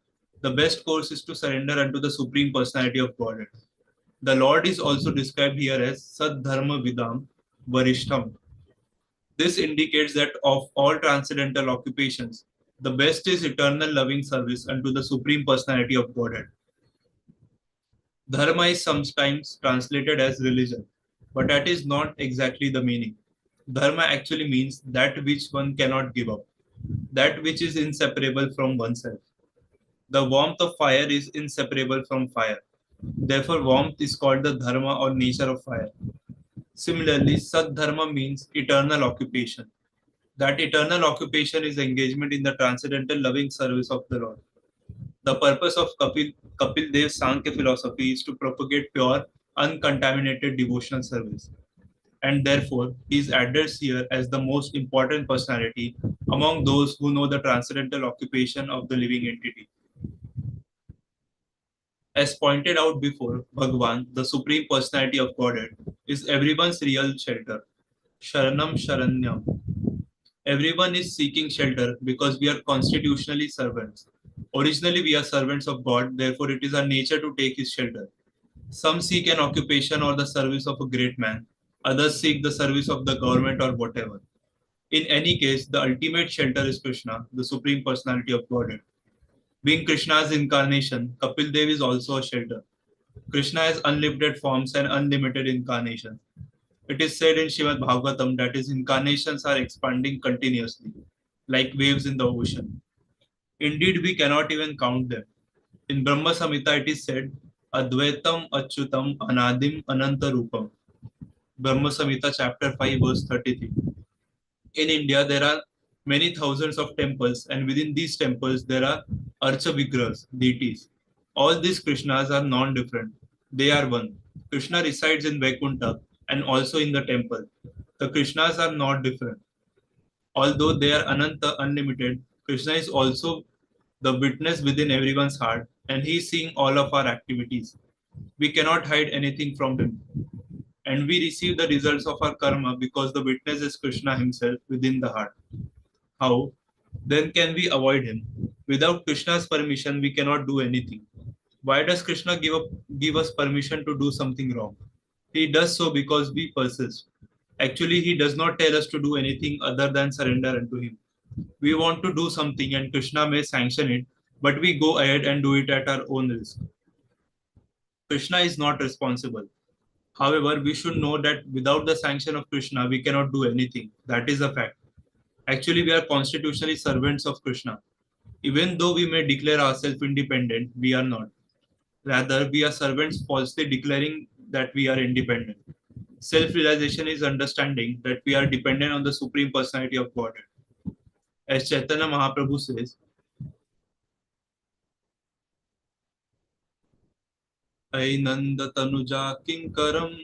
the best course is to surrender unto the Supreme Personality of Godhead. The Lord is also described here as Saddharma Vidam Varishtam. This indicates that of all transcendental occupations, the best is eternal loving service unto the Supreme Personality of Godhead. Dharma is sometimes translated as religion, but that is not exactly the meaning. Dharma actually means that which one cannot give up, that which is inseparable from oneself. The warmth of fire is inseparable from fire. Therefore, warmth is called the dharma or nature of fire. Similarly, Saddharma means eternal occupation. That eternal occupation is engagement in the transcendental loving service of the Lord. The purpose of Kapil Dev's Sankhya philosophy is to propagate pure, uncontaminated devotional service. And therefore, he is addressed here as the most important personality among those who know the transcendental occupation of the living entity. As pointed out before, Bhagavan, the Supreme Personality of Godhead, is everyone's real shelter. Sharanam Sharanyam. Everyone is seeking shelter because we are constitutionally servants. Originally, we are servants of God, therefore, it is our nature to take his shelter. Some seek an occupation or the service of a great man, others seek the service of the government or whatever. In any case, the ultimate shelter is Krishna, the Supreme Personality of Godhead. Being Krishna's incarnation, Kapil Dev is also a shelter. Krishna has unlimited forms and unlimited incarnations. It is said in Srimad Bhagavatam that his incarnations are expanding continuously, like waves in the ocean. Indeed, we cannot even count them. In Brahma Samhita, it is said, Advaitam Achyutam Anadim Ananta Rupam. Brahma Samhita, chapter 5, verse 33. In India, there are many thousands of temples, and within these temples, there are Archa Vigrahas, deities. All these Krishnas are non-different. They are one. Krishna resides in Vaikuntha and also in the temple. The Krishnas are not different. Although they are Ananta, unlimited, Krishna is also the witness within everyone's heart, and he is seeing all of our activities. We cannot hide anything from him. And we receive the results of our karma because the witness is Krishna himself within the heart. How? Then can we avoid him? Without Krishna's permission, we cannot do anything. Why does Krishna give us permission to do something wrong? He does so because we persist. Actually, he does not tell us to do anything other than surrender unto him. We want to do something and Krishna may sanction it, but we go ahead and do it at our own risk. Krishna is not responsible. However, we should know that without the sanction of Krishna, we cannot do anything. That is a fact. Actually, we are constitutionally servants of Krishna. Even though we may declare ourselves independent, we are not. Rather, we are servants falsely declaring that we are independent. Self-realization is understanding that we are dependent on the Supreme Personality of Godhead. As Chaitanya Mahaprabhu says, Ainanda tanuja kinkaram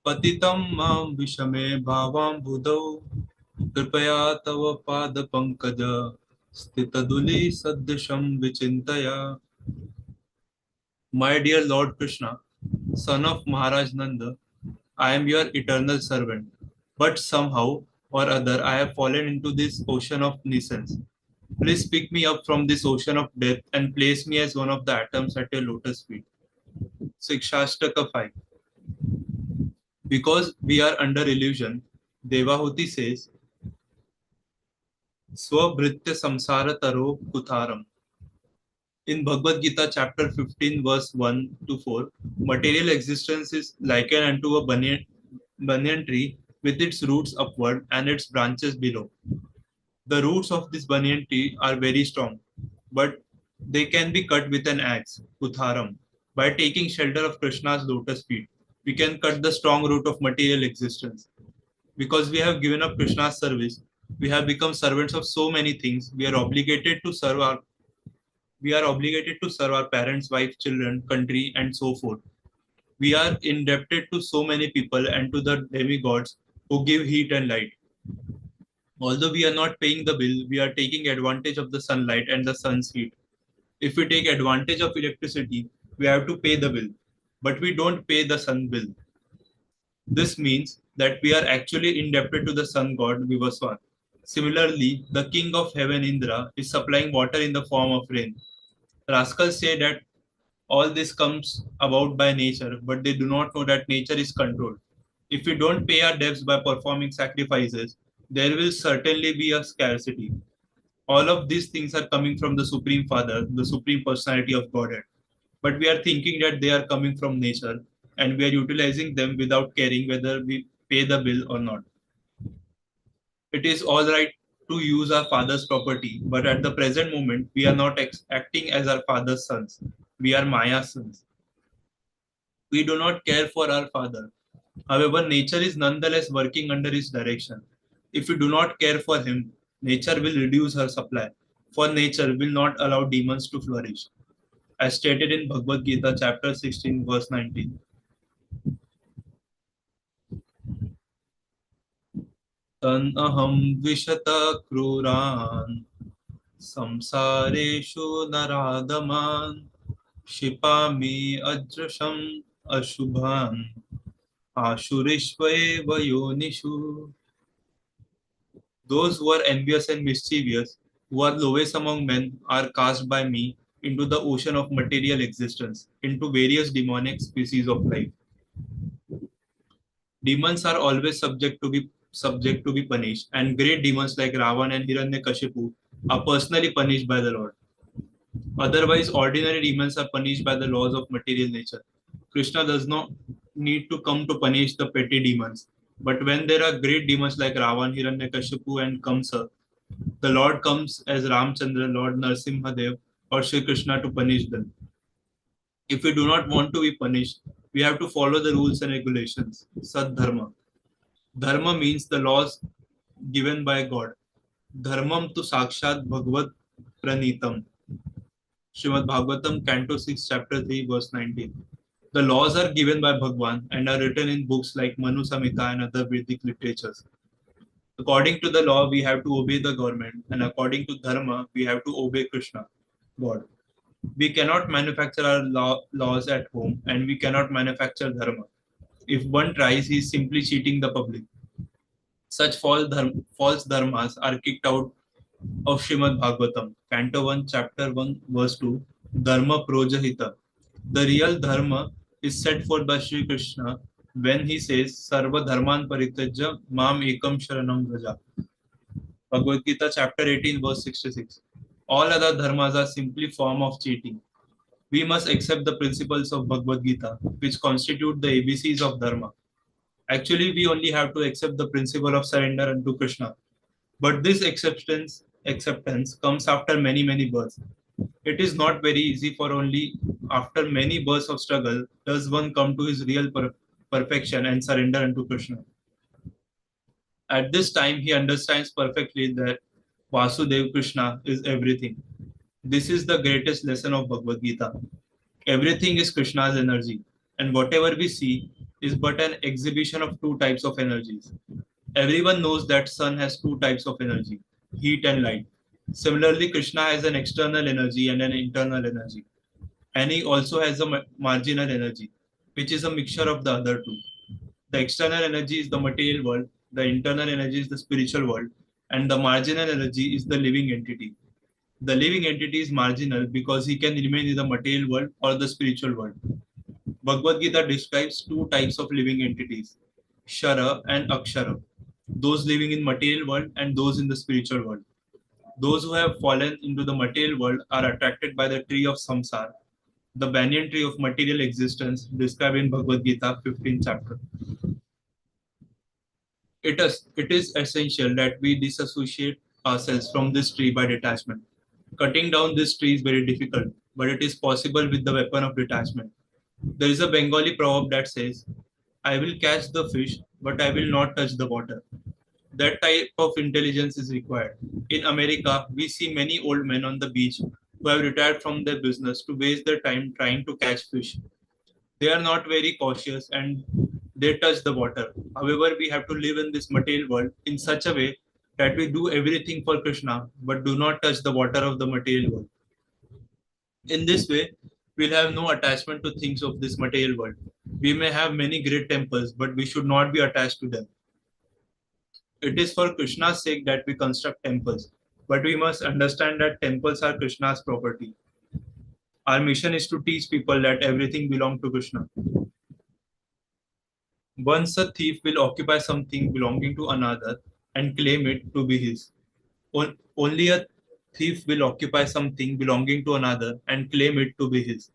patitam mam vishame bhavam budau kripaya tava pada pankaja stitaduli saddhisham vichintaya. My dear Lord Krishna, son of Maharaj Nanda, I am your eternal servant, but somehow or other I have fallen into this ocean of nuisance. Please pick me up from this ocean of death and place me as one of the atoms at your lotus feet. Sikshashtaka 5. Because we are under illusion, Devahūti says, Swabhritya samsara taro kutharam. In Bhagavad Gita chapter 15 verse 1 to 4, material existence is likened unto a banyan tree with its roots upward and its branches below. The roots of this banyan tree are very strong, but they can be cut with an axe, kutharam. By taking shelter of Krishna's lotus feet, we can cut the strong root of material existence. Because we have given up Krishna's service, we have become servants of so many things. We are obligated to serve our parents, wife, children, country, and so forth. We are indebted to so many people and to the demigods who give heat and light. Although we are not paying the bill, we are taking advantage of the sunlight and the sun's heat. If we take advantage of electricity, we have to pay the bill, but we don't pay the sun bill. This means that we are actually indebted to the sun god Vivaswan. Similarly, the king of heaven Indra is supplying water in the form of rain. Rascals say that all this comes about by nature, but they do not know that nature is controlled. If we don't pay our debts by performing sacrifices, there will certainly be a scarcity. All of these things are coming from the Supreme Father, the Supreme Personality of Godhead. But we are thinking that they are coming from nature and we are utilizing them without caring whether we pay the bill or not. It is all right to use our father's property, but at the present moment, we are not acting as our father's sons. We are Maya's sons. We do not care for our father. However, nature is nonetheless working under his direction. If we do not care for him, nature will reduce her supply, for nature will not allow demons to flourish. As stated in Bhagavad Gita, chapter 16, verse 19. Tan aham vishata kruran samsareshu naradaman shipami ajrasham ashubhan ashurishveva yonishu. Those who are envious and mischievous, who are lowest among men, are cast by me into the ocean of material existence, into various demonic species of life. Demons are always subject to be punished, and great demons like Ravan and Hiranyakashipu are personally punished by the Lord. Otherwise, ordinary demons are punished by the laws of material nature. Krishna does not need to come to punish the petty demons. But when there are great demons like Ravan, Hiranyakashipu, and Kamsa, the Lord comes as Ramchandra, Lord Narsimhadev, or Shri Krishna to punish them. If we do not want to be punished, we have to follow the rules and regulations. Sadharma. Dharma means the laws given by God. Dharmam tu sakshat bhagavad pranitam. Srimad Bhagavatam, Canto 6, Chapter 3, verse 19. The laws are given by Bhagwan and are written in books like Manu Samhita and other Vedic literatures. According to the law, we have to obey the government, and according to Dharma, we have to obey Krishna, God. We cannot manufacture our laws at home, and we cannot manufacture Dharma. If one tries, he is simply cheating the public. Such false dharmas are kicked out of Srimad Bhagavatam, Canto 1, Chapter 1, verse 2, Dharma Projahita. The real Dharma is set forth by Sri Krishna when he says, Sarva Dharman Parityajya Mam Ekam Sharanam Vraja. Bhagavad Gita, Chapter 18, verse 66. All other dharmas are simply form of cheating. We must accept the principles of Bhagavad Gita, which constitute the ABCs of Dharma. Actually, we only have to accept the principle of surrender unto Krishna. But this acceptance comes after many, many births. It is not very easy, for only after many births of struggle does one come to his real perfection and surrender unto Krishna. At this time, he understands perfectly that Vasudev Krishna is everything. This is the greatest lesson of Bhagavad Gita. Everything is Krishna's energy, and whatever we see is but an exhibition of two types of energies. Everyone knows that sun has two types of energy, heat and light. Similarly, Krishna has an external energy and an internal energy. And he also has a marginal energy, which is a mixture of the other two. The external energy is the material world, the internal energy is the spiritual world, and the marginal energy is the living entity. The living entity is marginal because he can remain in the material world or the spiritual world. Bhagavad Gita describes two types of living entities, Shara and Akshara, those living in material world and those in the spiritual world. Those who have fallen into the material world are attracted by the tree of samsara, the banyan tree of material existence described in Bhagavad Gita 15th chapter. It is essential that we disassociate ourselves from this tree by detachment. Cutting down this tree is very difficult, but it is possible with the weapon of detachment. There is a Bengali proverb that says, I will catch the fish, but I will not touch the water. That type of intelligence is required. In America, we see many old men on the beach who have retired from their business to waste their time trying to catch fish. They are not very cautious and they touch the water. However, we have to live in this material world in such a way that we do everything for Krishna, but do not touch the water of the material world. In this way, we'll have no attachment to things of this material world. We may have many great temples, but we should not be attached to them. It is for Krishna's sake that we construct temples, but we must understand that temples are Krishna's property. Our mission is to teach people that everything belongs to Krishna. Once a thief will occupy something belonging to another and claim it to be his. Only a thief will occupy something belonging to another and claim it to be his.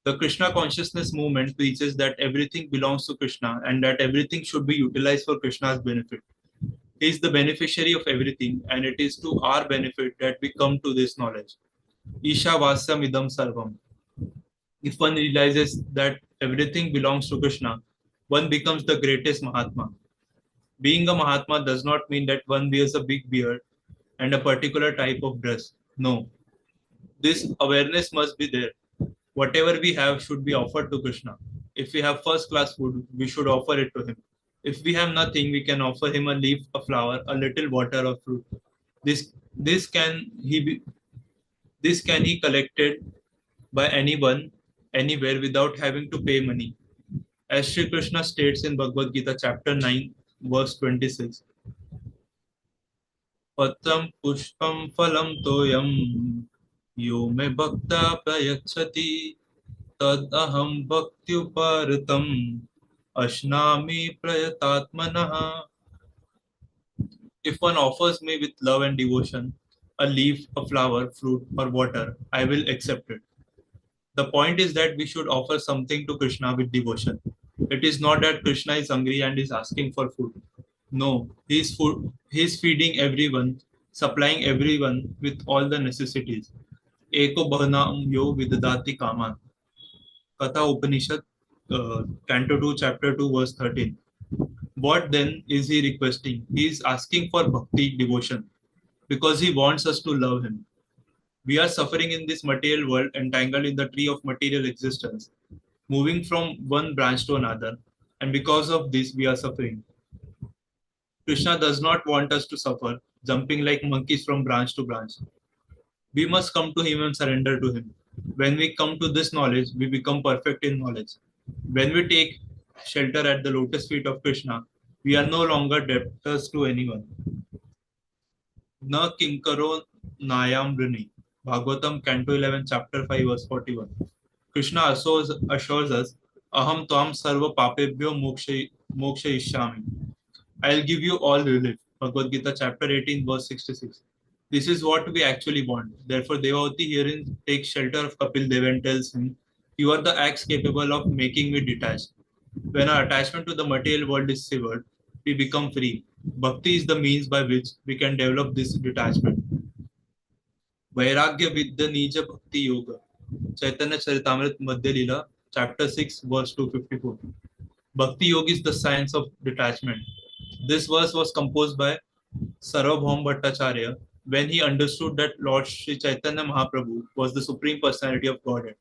The Krishna consciousness movement preaches that everything belongs to Krishna and that everything should be utilized for Krishna's benefit. He is the beneficiary of everything, and it is to our benefit that we come to this knowledge. Isha Vasyam Idam Sarvam. If one realizes that everything belongs to Krishna, one becomes the greatest Mahatma. Being a Mahatma does not mean that one wears a big beard and a particular type of dress. No. This awareness must be there. Whatever we have should be offered to Krishna. If we have first class food, we should offer it to him. If we have nothing, we can offer him a leaf, a flower, a little water or fruit. This can he collected by anyone, anywhere without having to pay money. As Sri Krishna states in Bhagavad Gita chapter 9, verse 26. Patram pushpam phalam toyam yo me bhakta prayachati tad aham bhaktyuparitam ashnami prayatatmanaha. If one offers me with love and devotion a leaf, a flower, fruit, or water, I will accept it. The point is that we should offer something to Krishna with devotion. It is not that Krishna is hungry and is asking for food. No, he is feeding everyone, supplying everyone with all the necessities. Eko bhavanam yo vidadati kaman. Katha Upanishad, Canto 2, Chapter 2, Verse 13. What then is he requesting? He is asking for bhakti, devotion, because he wants us to love him. We are suffering in this material world, entangled in the tree of material existence, moving from one branch to another, and because of this, we are suffering. Krishna does not want us to suffer, jumping like monkeys from branch to branch. We must come to him and surrender to him. When we come to this knowledge, we become perfect in knowledge. When we take shelter at the lotus feet of Krishna, we are no longer debtors to anyone. Na kinkaro nayam rini. Bhagavatam, Canto 11, Chapter 5, Verse 41. Krishna assures us, Aham tvam sarva papebhyo mokshayishyami. I'll give you all relief. Bhagavad Gita, Chapter 18, Verse 66. This is what we actually want. Therefore, Devahūti herein takes shelter of Kapil Deva and tells him, you are the acts capable of making me detached. When our attachment to the material world is severed, we become free. Bhakti is the means by which we can develop this detachment. Vairagya Vidya Nija Bhakti Yoga. Chaitanya Charitamrita Madhya Lila, Chapter 6, Verse 254. Bhakti Yoga is the science of detachment. This verse was composed by Sarvabhauma Bhattacharya when he understood that Lord Sri Chaitanya Mahaprabhu was the Supreme Personality of Godhead.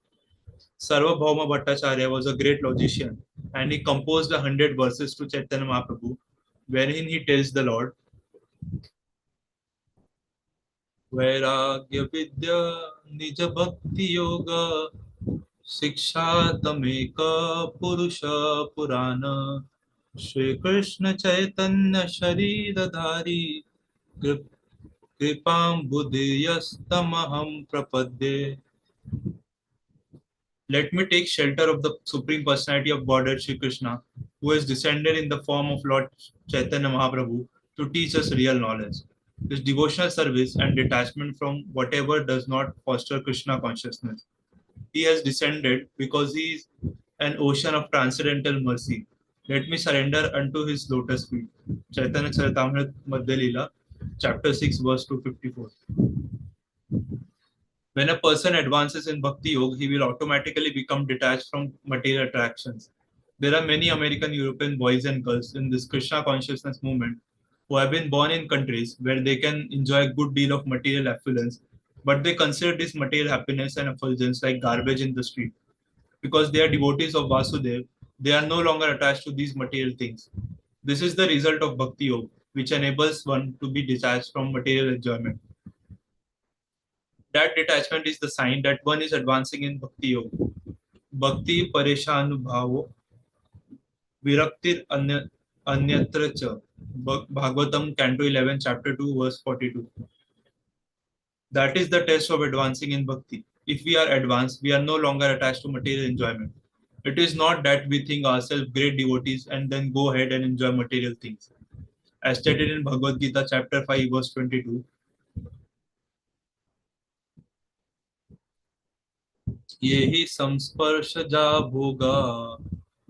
Sarvabhauma Bhattacharya was a great logician and he composed 100 verses to Chaitanya Mahaprabhu wherein he tells the Lord, Vairagya Vidya Nija Bhakti Yoga Shiksha Tameka Purusha Purana Shri Krishna Chaitanya Sharidadhari Kripam Buddhiyastamaham Prapadye. Let me take shelter of the Supreme Personality of Godhead Shri Krishna, who has descended in the form of Lord Chaitanya Mahaprabhu to teach us real knowledge. His devotional service and detachment from whatever does not foster Krishna consciousness. He has descended because he is an ocean of transcendental mercy. Let me surrender unto his lotus feet. Chaitanya Charitamrita Madhya Lila, Chapter 6, Verse 254. When a person advances in Bhakti Yoga, he will automatically become detached from material attractions. There are many American European boys and girls in this Krishna consciousness movement who have been born in countries where they can enjoy a good deal of material affluence, but they consider this material happiness and effulgence like garbage in the street. Because they are devotees of Vasudev, they are no longer attached to these material things. This is the result of Bhakti Yoga, which enables one to be detached from material enjoyment. That detachment is the sign that one is advancing in Bhakti Yoga. Bhakti Pareshanubhavo Viraktir Anyatra Cha. Bhagavatam, Canto 11, Chapter 2, Verse 42. That is the test of advancing in Bhakti. If we are advanced, we are no longer attached to material enjoyment. It is not that we think ourselves great devotees and then go ahead and enjoy material things. As stated in Bhagavad Gita, Chapter 5, Verse 22, Yehi samsparshja bhoga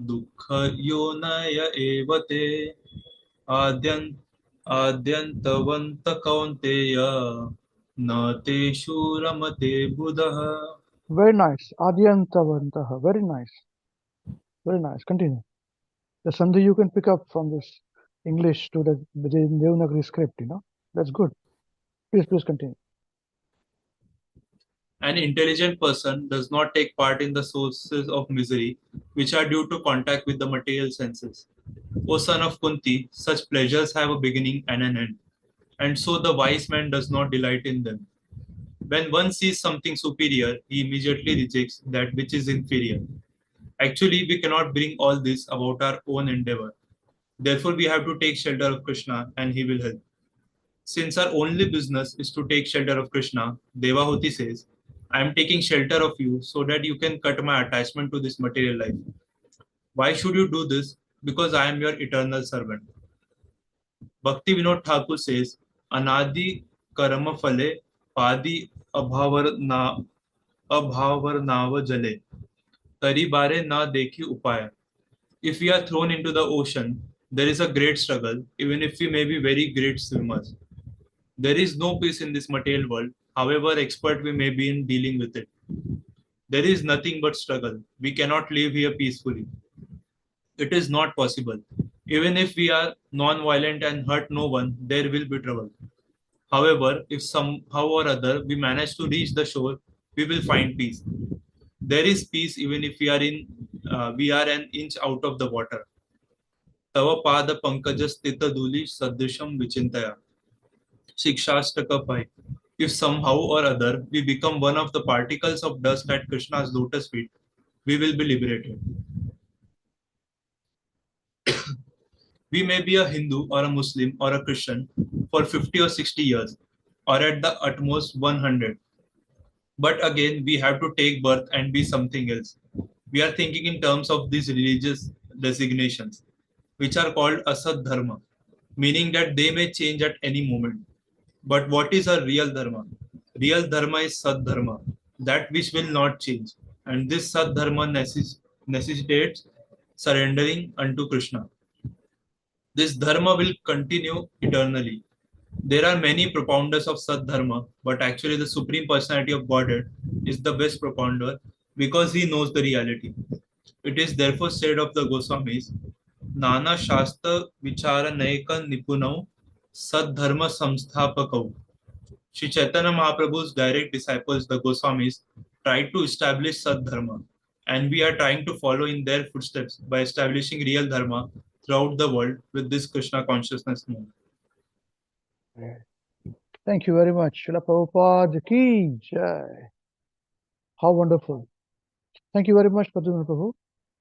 dukha yonaya evate adyantavanta kaunteya na teshu ramate buddha. Very nice. Adyantavantaha. Very nice. Very nice. Continue. The Sandhi you can pick up from this English to the Devanagari script, That's good. Please continue. An intelligent person does not take part in the sources of misery which are due to contact with the material senses. O son of Kunti, such pleasures have a beginning and an end, and so the wise man does not delight in them. When one sees something superior, he immediately rejects that which is inferior. Actually, we cannot bring all this about our own endeavor. Therefore, we have to take shelter of Krishna and he will help. Since our only business is to take shelter of Krishna, Devahūti says, I am taking shelter of you so that you can cut my attachment to this material life. Why should you do this? Because I am your eternal servant. Bhakti Vinod Thakur says, Anadi karma phale padi abhavar abhavar nav jale, tari bare na dekhi upaya. If we are thrown into the ocean, there is a great struggle, even if we may be very great swimmers. There is no peace in this material world, however expert we may be in dealing with it. There is nothing but struggle. We cannot live here peacefully. It is not possible. Even if we are non-violent and hurt no one, there will be trouble. However, if somehow or other we manage to reach the shore, we will find peace. There is peace even if we are an inch out of the water. Tava pada pankaja stita dhuli sadrisham vichintaya. Shikshastaka 5. If somehow or other we become one of the particles of dust at Krishna's lotus feet, we will be liberated. We may be a Hindu or a Muslim or a Christian for 50 or 60 years, or at the utmost 100. But again, we have to take birth and be something else. We are thinking in terms of these religious designations, which are called asad dharma, meaning that they may change at any moment. But what is a real dharma? Real dharma is sad dharma, that which will not change. And this sad dharma necessitates surrendering unto Krishna. This dharma will continue eternally. There are many propounders of Sat Dharma, but actually the Supreme Personality of Godhead is the best propounder because he knows the reality. It is therefore said of the Goswamis, Nana Shastra Vichara Naika Nipunau Sat Dharma Samsthapakau. Sri Chaitanya Mahaprabhu's direct disciples, the Goswamis, tried to establish Sat Dharma, and we are trying to follow in their footsteps by establishing real Dharma throughout the world with this Krishna consciousness movement. Thank you very much. Srila Prabhupada ki jai. How wonderful. Thank you very much, Padma Prabhu.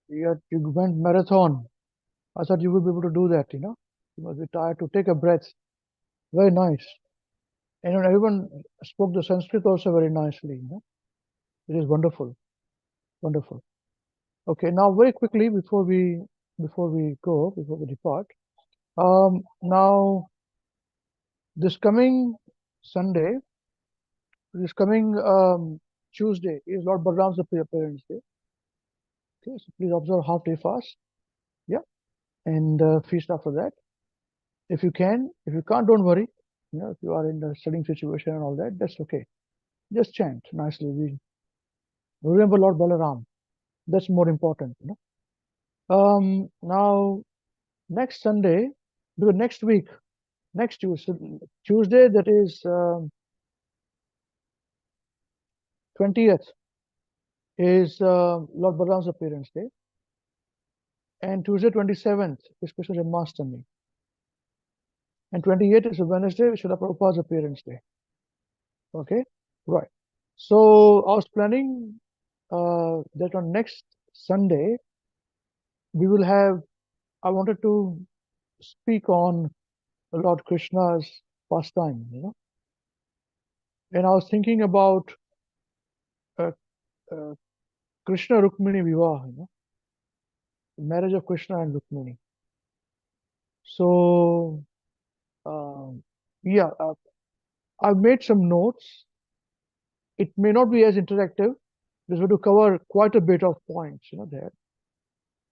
You went marathon. I thought you would be able to do that, You must be tired to take a breath. Very nice. And everyone spoke the Sanskrit also very nicely, It is wonderful. Wonderful. Okay, now very quickly before we depart. Now this coming Sunday, this coming Tuesday is Lord Balaram's appearance day. Okay, so please observe half-day fast. Yeah, and feast after that. If you can, if you can't, don't worry. If you are in a studying situation and all that, that's okay. Just chant nicely. We remember Lord Balaram. That's more important. Now next Sunday, because next week, next Tuesday, that is 20th, is Lord Balaram's appearance day. And Tuesday 27th is Krishna Janmashtami. And 28th is a Wednesday, Srila Prabhupada's appearance day. Okay, right. So I was planning that on next Sunday, we will have, I wanted to speak on Lord Krishna's pastime, And I was thinking about Krishna Rukmini Vivaha, the marriage of Krishna and Rukmini. So, yeah, I've made some notes. It may not be as interactive. We're going to cover quite a bit of points, there.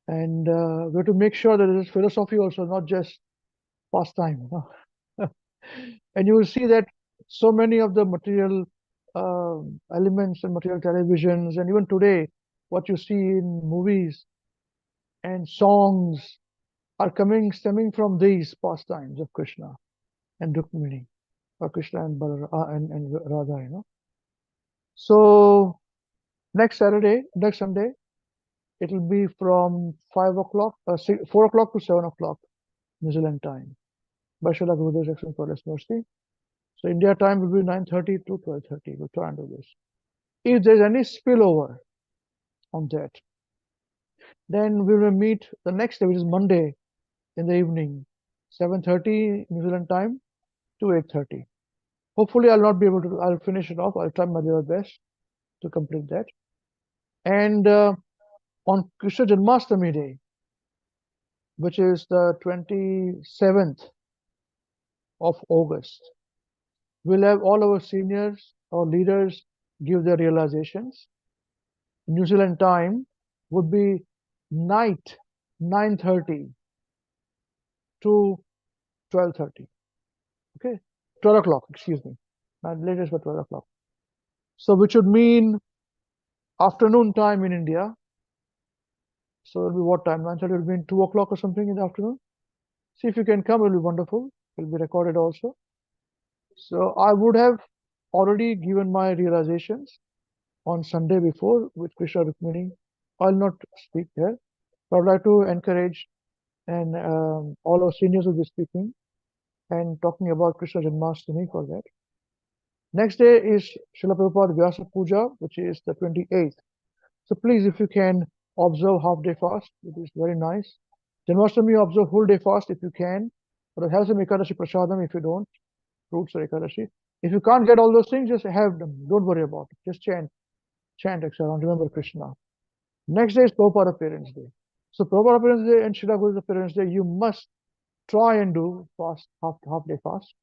And we have to make sure that there is philosophy also, not just pastime. And you will see that so many of the material elements and material televisions, and even today, what you see in movies and songs are stemming from these pastimes of Krishna and Rukmini, or Krishna and Radha, So next Sunday, it will be from 4 o'clock to 7 o'clock New Zealand time. By Srila Gurudev's excellent Paulus Mercy. So India time will be 9:30 to 12:30. We'll try and do this. If there's any spillover on that, then we will meet the next day, which is Monday in the evening, 7:30 New Zealand time to 8:30. Hopefully, I'll finish it off. I'll try my very best to complete that. And on Krishna Janmashtami day, which is the 27th of August, we'll have all our seniors, our leaders, give their realizations. New Zealand time would be night 9:30 to 12:30. Okay, 12 o'clock. Excuse me, not latest but 12 o'clock. So which would mean afternoon time in India. So it'll be what time? 9:30 will be 2 o'clock or something in the afternoon. See if you can come. It'll be wonderful. It'll be recorded also. So I would have already given my realizations on Sunday before with Krishna Rukmini. I'll not speak here, but I'd like to encourage, and all our seniors will be speaking and talking about Krishna Janmashtami for that. Next day is Srila Prabhupada Vyasa Puja, which is the 28th. So please, if you can observe half-day fast, it is very nice. Janmashtami, observe full day fast if you can, but have some Ekadashi Prasadam if you don't, fruits or Ekadashi. If you can't get all those things, just have them. Don't worry about it. Just chant, etc. And remember Krishna. Next day is Prabhupada Appearance Day. So Prabhupada Appearance Day and Srila Guru's Appearance Day, you must try and do fast, half-day fast.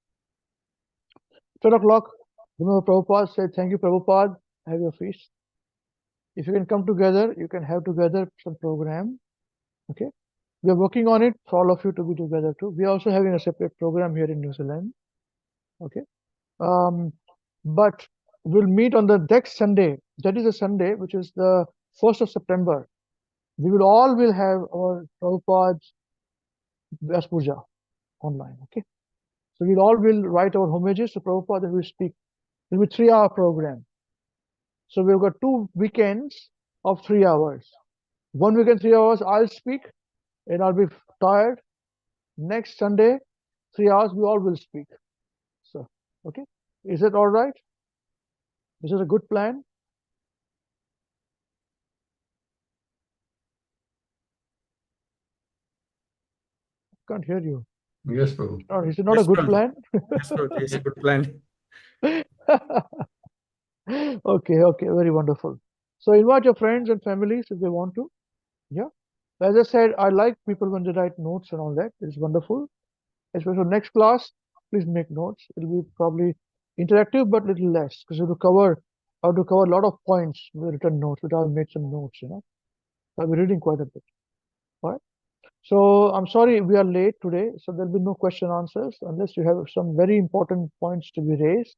10 o'clock, remember Prabhupada said, thank you Prabhupada, have your feast. If you can come together, you can have together some program. Okay. We are working on it for all of you to be together too. We are also having a separate program here in New Zealand. Okay. But we'll meet on the next Sunday. That is a Sunday, which is the 1st of September. We will have our Prabhupada's Vyas Puja online. Okay. So we'll all write our homages to Prabhupada and we'll speak. It will be 3-hour program. So we've got 2 weekends of 3 hours. One weekend, 3 hours, I'll speak and I'll be tired. Next Sunday, 3 hours, we all will speak. So, okay. Is it all right? Is it a good plan? Can't hear you. Yes, Prabhu. Or is it not Yes, a good Prabhu. plan? Yes, Prabhu, it's a good plan. Okay, very wonderful. So invite your friends and families if they want to. Yeah. As I said, I like people when they write notes and all that. It's wonderful. Especially next class, please make notes. It'll be probably interactive, but little less because I have to cover a lot of points with written notes, which I've made some notes, I'll be reading quite a bit. All right. So I'm sorry we are late today. So there'll be no question answers unless you have some very important points to be raised.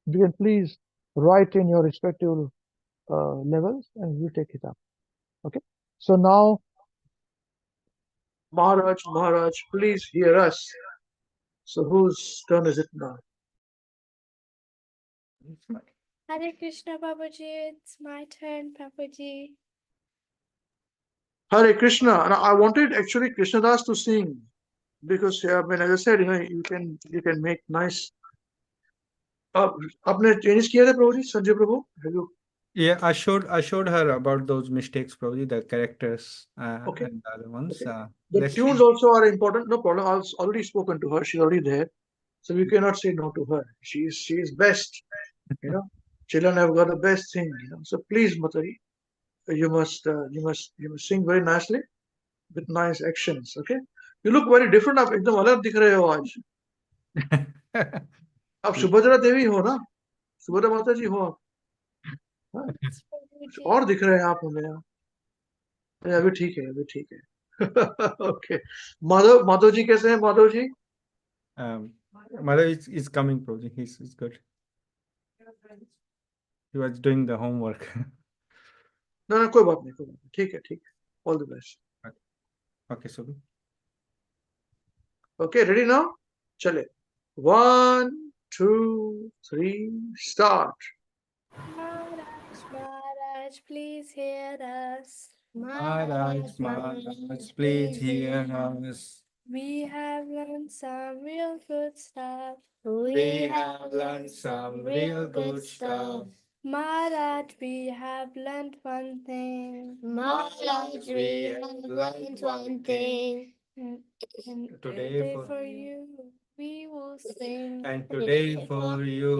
You can please write in your respective levels and we'll take it up. Okay. So now, Maharaj, please hear us. So whose turn is it now? Hare Krishna, Babaji. It's my turn, Babaji. Hare Krishna. And I wanted actually Krishnadas to sing because as I said, you can make nice. आपने change किया था प्रभु जी संजय प्रभु? Have you? Yeah, I showed her about those mistakes, Prabhuji, the characters Okay. and the other ones. Okay. The Let's tunes see. also are important. No problem. I've already spoken to her. She's already there. So we cannot say no to her. She is best. Children have got the best thing. So please, Matari, you must sing very nicely with nice actions. Okay. You look very different. आप एकदम अलग दिख रहे हो आज. आप सुभद्रा देवी हो ना? सुभद्रा माता जी हो आप? हाँ? कुछ और दिख रहे हैं आप हमें यहाँ. अभी ठीक है. Okay. माधव जी कैसे हैं Madhav ji? Mother is coming, Prabhuji. He's good. He was doing the homework. No, कोई बात नहीं. ठीक है. All the best. Okay, so Okay, ready now? चले. 1, 2, 3, start. Maharaj, please hear us. Maharaj, please hear us. We have learned some real good stuff. We have learned some real good stuff. Maharaj, we have learned one thing. Maharaj, we have learned one thing. And Today for you. we will sing. And today for you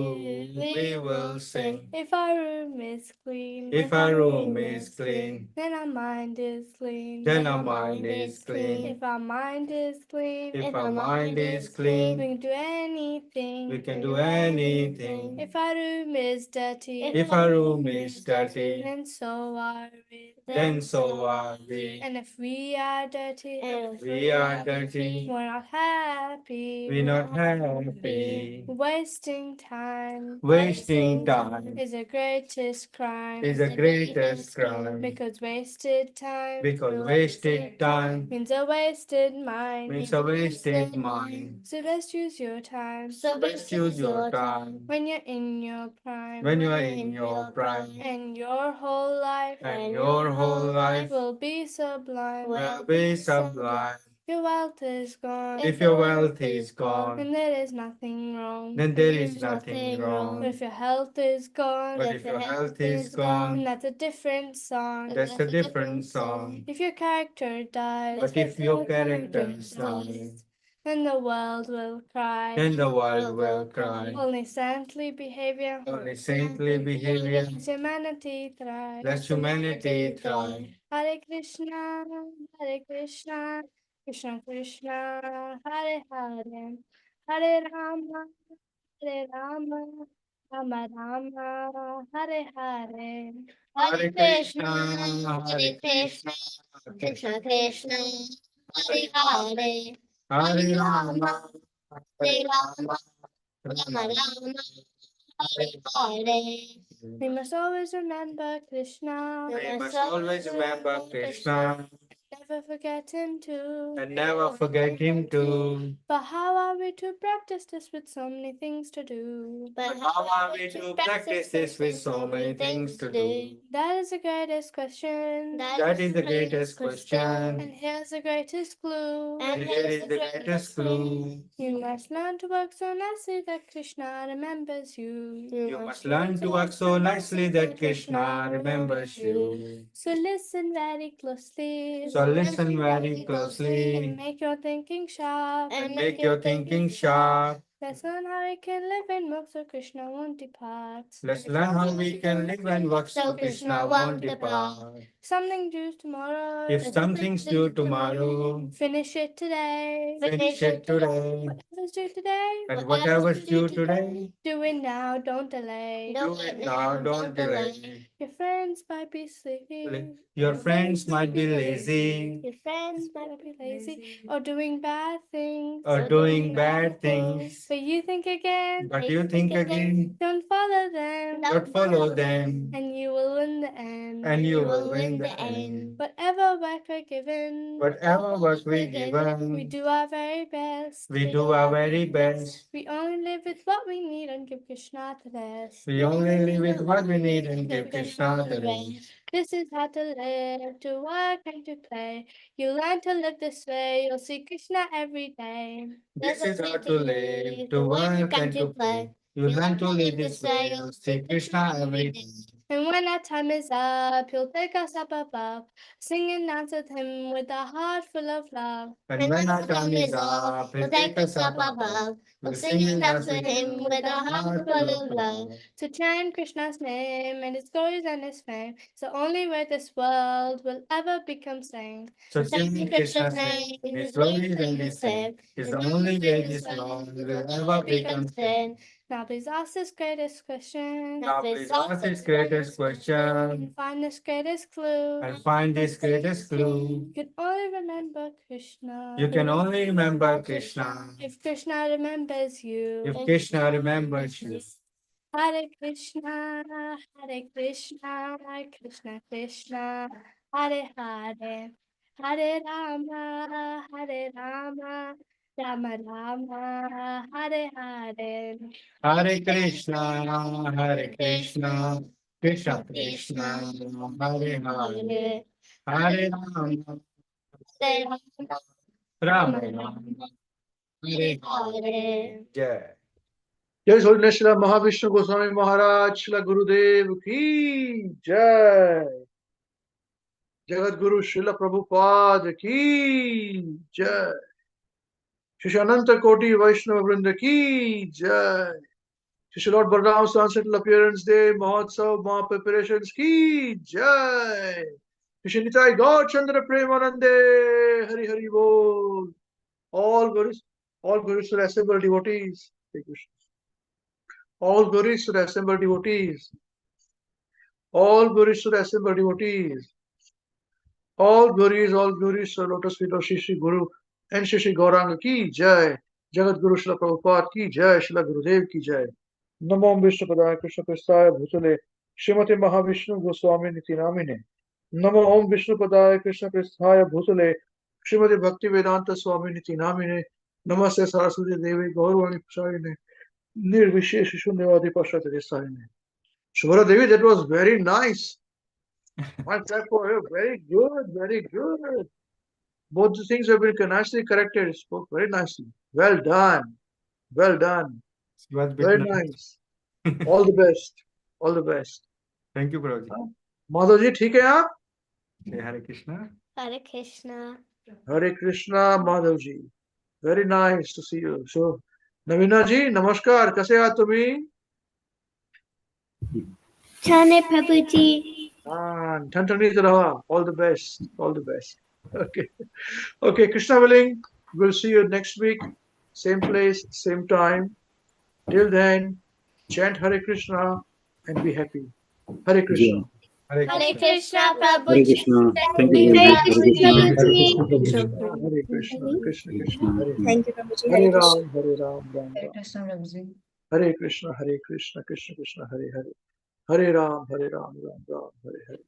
we will sing. If our room is clean, If our room is clean, then our mind is clean. then our mind is clean. If our mind is clean, If our mind is clean, we can do anything. we can do anything. If our room is dirty, If our room is dirty, then so are we. then so are we. And if we are dirty, We are dirty, we're not happy. we're not happy. Wasting time Wasting time is the greatest crime. is the greatest crime. Because wasted time Because wasted time means a wasted mind. means a wasted mind. So best use your time Best use your time when you're in your prime. when you are in your prime, And your whole life and your whole life will be sublime. will be sublime. Your wealth is gone, If your wealth is gone, and there is nothing wrong. then there is nothing But wrong. if your health is gone, But if your health is then gone, that's a different song. that's a different song. If your character dies, But if your character dies, then the world will cry. then the world will cry. Only saintly behavior Only saintly behavior lets humanity thrive. lets humanity thrive. Hare Krishna, Krishna Krishna, Hare Hare, Hare Rama, Rama Rama, Hare Hare. Hare Krishna, Hare Krishna, Krishna Krishna, Hare Hare, Hare Rama, Hare Rama, Rama Rama, Hare Hare. We must always remember Krishna. We must always remember Krishna Never forget him too. and never forget him too. But how are we to practice this with so many things to do? But how are we to practice this with so many things to do? That is the greatest question. That is the greatest And question. here's the greatest clue. And here is the greatest clue. You must learn to work so nicely that Krishna remembers you. You must learn to work so nicely that Krishna remembers you. So listen very closely. So listen very closely And make your thinking sharp. and make your thinking sharp. Let's learn how we can live in work so Krishna won't depart. Let's learn how we can live and work so Krishna won't depart. Something due tomorrow. If something's due tomorrow, Finish it today. finish it today. Whatever's due today. And whatever's due today, Do it now, don't delay. do it now, don't delay. Your friends might be sleepy. Your friends might be lazy Your friends might be lazy or doing bad things. or doing bad things. But you think again. But you think again, Don't follow them. don't follow them, And you will win the end. and you will win the end. Whatever work we're given. Whatever work we're We given, do our very best. we do our very best. We only live with what we need and give Krishna the rest. We only live with what we need and give Krishna the rest. This is how to live, to work and to play. You learn to live this way, you'll see Krishna every day. This is how to live, to work and to play. You learn to live this way, you'll see Krishna every day. And when our time is up, he'll take us up above, sing and dance with him with a heart full of love. And when our time is up, he'll take us up above. We'll sing and dance with him with a heart full of love. To chant Krishna's name and his glories and his fame, so only way this world will ever become sane. So sing Krishna's name, his glories and his fame is the only way this world will ever become sane. Now please ask this greatest question. Now please ask this greatest question And find this greatest clue. and find this greatest clue. You can only remember Krishna. You can only remember Krishna If Krishna remembers you. if Krishna remembers you. Hare Krishna, Krishna Krishna, Hare Hare, Hare Rama, Rama Rama, Hare Hare. Hare Krishna, Krishna Krishna, Hare Hare, Hare Rama, Rama Rama, Hare Hare. Jai. जय श्री श्री महाविष्णु गोस्वामी महाराज श्री गुरुदेव की जय। जगत गुरु श्रील प्रभुपाद की जय। Shri Ananta Koti Vaishnava Vrinda ki jai. Shri Lord Balaram's Transcendental Appearance Day Mahotsav Maha Preparations ki jai. Shri Nitai Gaur Chandra Premanande Hari Hari Bol. All glories to the assembled devotees. All glories to the assembled devotees. All glories to the assembled devotees. All glories to the lotus feet of Shri Guru and Shri Gauranga ki jai. Jagat Guru Srila Prabhupada ki jai. Srila Gurudev ki jai. Namo Vishnu Padaya Krishna Prasthaya Bhutale Srimati Mahavishnu Goswami Niti Namine. Namo Om Vishnu Padaya Krishna Prasthaya Bhutale Srimati Bhakti Vedanta Swami Niti Namine. Namaste Saraswati Devi Gaurvani Prasarine. Nirvishesh Shunyavadi Pashatari Sarine. Shubhara Devi, that was very nice. My clap for her. Very good, very good. Both the things have been nicely corrected. You spoke very nicely. Well done. Well done. Very nice. All the best. All the best. Thank you, Prabhuji. Madhav ji, ठीक है आप? Say Hare Krishna. Hare Krishna. Hare Krishna, Madhav ji. Very nice to see you. So, Navina ji, namaskar. कैसे आहात तुम्ही? छान आहे प्रभूजी. ठणठणीत रहा. All the best. All the best. Okay. Okay, Krishna willing, we'll see you next week. Same place, same time. Till then, chant Hare Krishna and be happy. Hare Krishna. Hare Hare Krishna, Hare Prabhuji. Krishna. Thank you very much. Hare Krishna. Hare Krishna, Krishna, Hare Hare. Thank you, Prabhuji. Hare Hare Krishna. Ram, Hare Ram, Ram Ram. Hare Krishna, Krishna Krishna, Hare Hare. Hare Ram, Ram Ram, Ram Hare Hare.